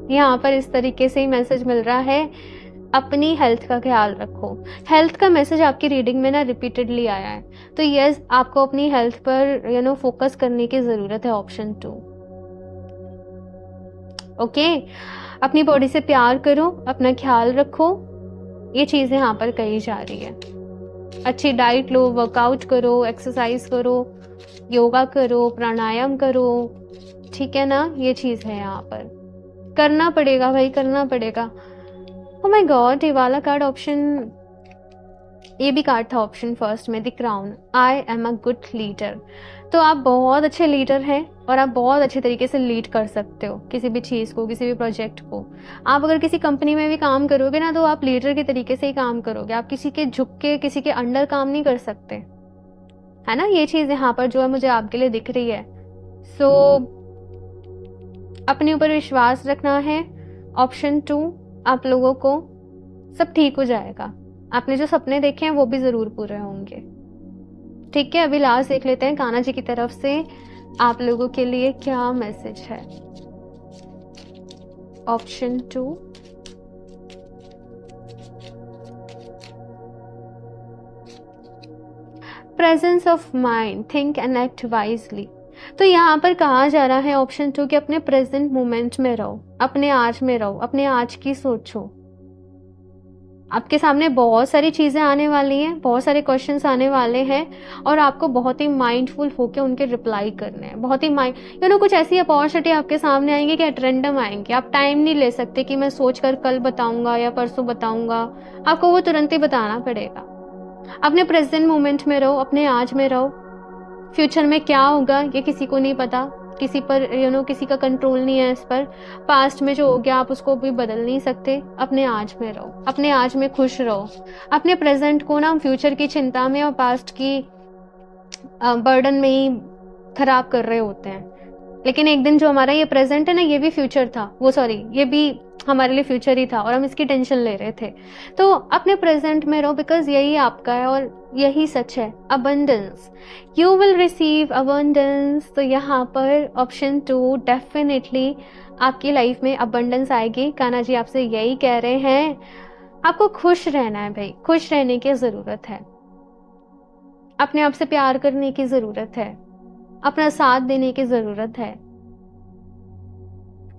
Speaker 1: यहाँ पर इस तरीके से ही मैसेज मिल रहा है, अपनी हेल्थ का ख्याल रखो। हेल्थ का मैसेज आपकी रीडिंग में ना रिपीटेडली आया है। तो यस, आपको अपनी हेल्थ पर फोकस करने की ज़रूरत है। ऑप्शन 2। ओके। अपनी बॉडी से प्यार करो, अपना ख्याल रखो। ये चीज़ें यहाँ पर कही जा रही है। अच्छी डाइट लो, वर्कआउट करो, एक्सरसाइज करो, योगा करो, प्राणायाम करो। ठीक है ना, ये चीज़ है यहाँ पर। करना पड़ेगा भाई, करना पड़ेगा। ओह माय गॉड, ये वाला कार्ड ऑप्शन, ये भी कार्ड था ऑप्शन फर्स्ट में, the crown. I am a good leader. तो आप बहुत अच्छे लीडर हैं और आप बहुत अच्छे तरीके से लीड कर सकते हो किसी भी चीज़ को, किसी भी प्रोजेक्ट को। आप अगर किसी कंपनी में भी काम करोगे ना, तो आप लीडर के तरीके से ही काम करोगे। आप किसी के झुक के, किसी के अंडर काम नहीं कर सकते, है ना। ये चीज़ यहाँ पर जो है मुझे आपके लिए दिख रही है। सो अपने ऊपर विश्वास रखना है। ऑप्शन 2, आप लोगों को सब ठीक हो जाएगा। आपने जो सपने देखे हैं वो भी ज़रूर पूरे होंगे। ठीक है। अभी लास्ट देख लेते हैं कान्हा जी की तरफ से आप लोगों के लिए क्या मैसेज है। Option 2, presence of mind, think and act wisely. तो यहाँ पर कहा जा रहा है ऑप्शन 2 कि अपने प्रेजेंट मोमेंट में रहो, अपने आज में रहो, अपने आज की सोचो। आपके सामने बहुत सारी चीज़ें आने वाली हैं, बहुत सारे क्वेश्चंस आने वाले हैं और आपको बहुत ही माइंडफुल होकर उनके रिप्लाई करने हैं। बहुत ही कुछ ऐसी अपॉर्चुनिटी आपके सामने आएंगे कि एट रैंडम आएंगे। आप टाइम नहीं ले सकते कि मैं सोचकर कल बताऊंगा या परसों बताऊंगा। आपको वो तुरंत ही बताना पड़ेगा। अपने प्रेजेंट मोमेंट में रहो, अपने आज में रहो। फ्यूचर में क्या होगा ये किसी को नहीं पता। किसी पर किसी का कंट्रोल नहीं है इस पर। पास्ट में जो हो गया आप उसको भी बदल नहीं सकते। अपने आज में रहो, अपने आज में खुश रहो। अपने प्रेजेंट को ना हम फ्यूचर की चिंता में और पास्ट की बर्डन में ही खराब कर रहे होते हैं। लेकिन एक दिन जो हमारा ये प्रेजेंट है ना, ये भी फ्यूचर था, ये भी हमारे लिए फ्यूचर ही था और हम इसकी टेंशन ले रहे थे। तो अपने प्रेजेंट में रहो, बिकॉज यही आपका है और यही सच है। Abundance, you will receive abundance. तो यहाँ पर ऑप्शन 2 डेफिनेटली आपकी लाइफ में अबंडेंस आएगी। कान्हा जी आपसे यही कह रहे हैं, आपको खुश रहना है भाई, खुश रहने की ज़रूरत है, अपने आप से प्यार करने की ज़रूरत है, अपना साथ देने की ज़रूरत है।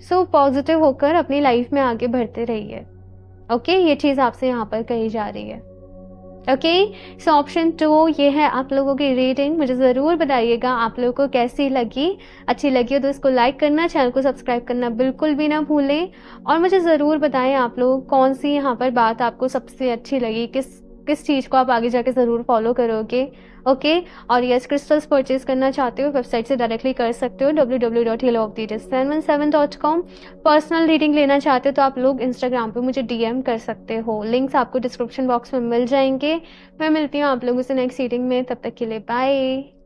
Speaker 1: सो पॉजिटिव होकर अपनी लाइफ में आगे बढ़ते रहिए। ओके, ये चीज़ आपसे यहाँ पर कही जा रही है। ओके, सो ऑप्शन 2 ये है आप लोगों की रीडिंग। मुझे ज़रूर बताइएगा आप लोगों को कैसी लगी। अच्छी लगी हो तो इसको लाइक करना, चैनल को सब्सक्राइब करना बिल्कुल भी ना भूलें। और मुझे ज़रूर बताएं आप लोग कौन सी यहाँ पर बात आपको सबसे अच्छी लगी, किस चीज़ को आप आगे जाके ज़रूर फॉलो करोगे। ओके, और यस, क्रिस्टल्स परचेज करना चाहते हो वेबसाइट से डायरेक्टली कर सकते हो www.healofthedays717.com। पर्सनल रीडिंग लेना चाहते हो तो आप लोग इंस्टाग्राम पे मुझे DM कर सकते हो। लिंक्स आपको डिस्क्रिप्शन बॉक्स में मिल जाएंगे। मैं मिलती हूँ आप लोगों से नेक्स्ट रीडिंग में, तब तक के लिए बाय।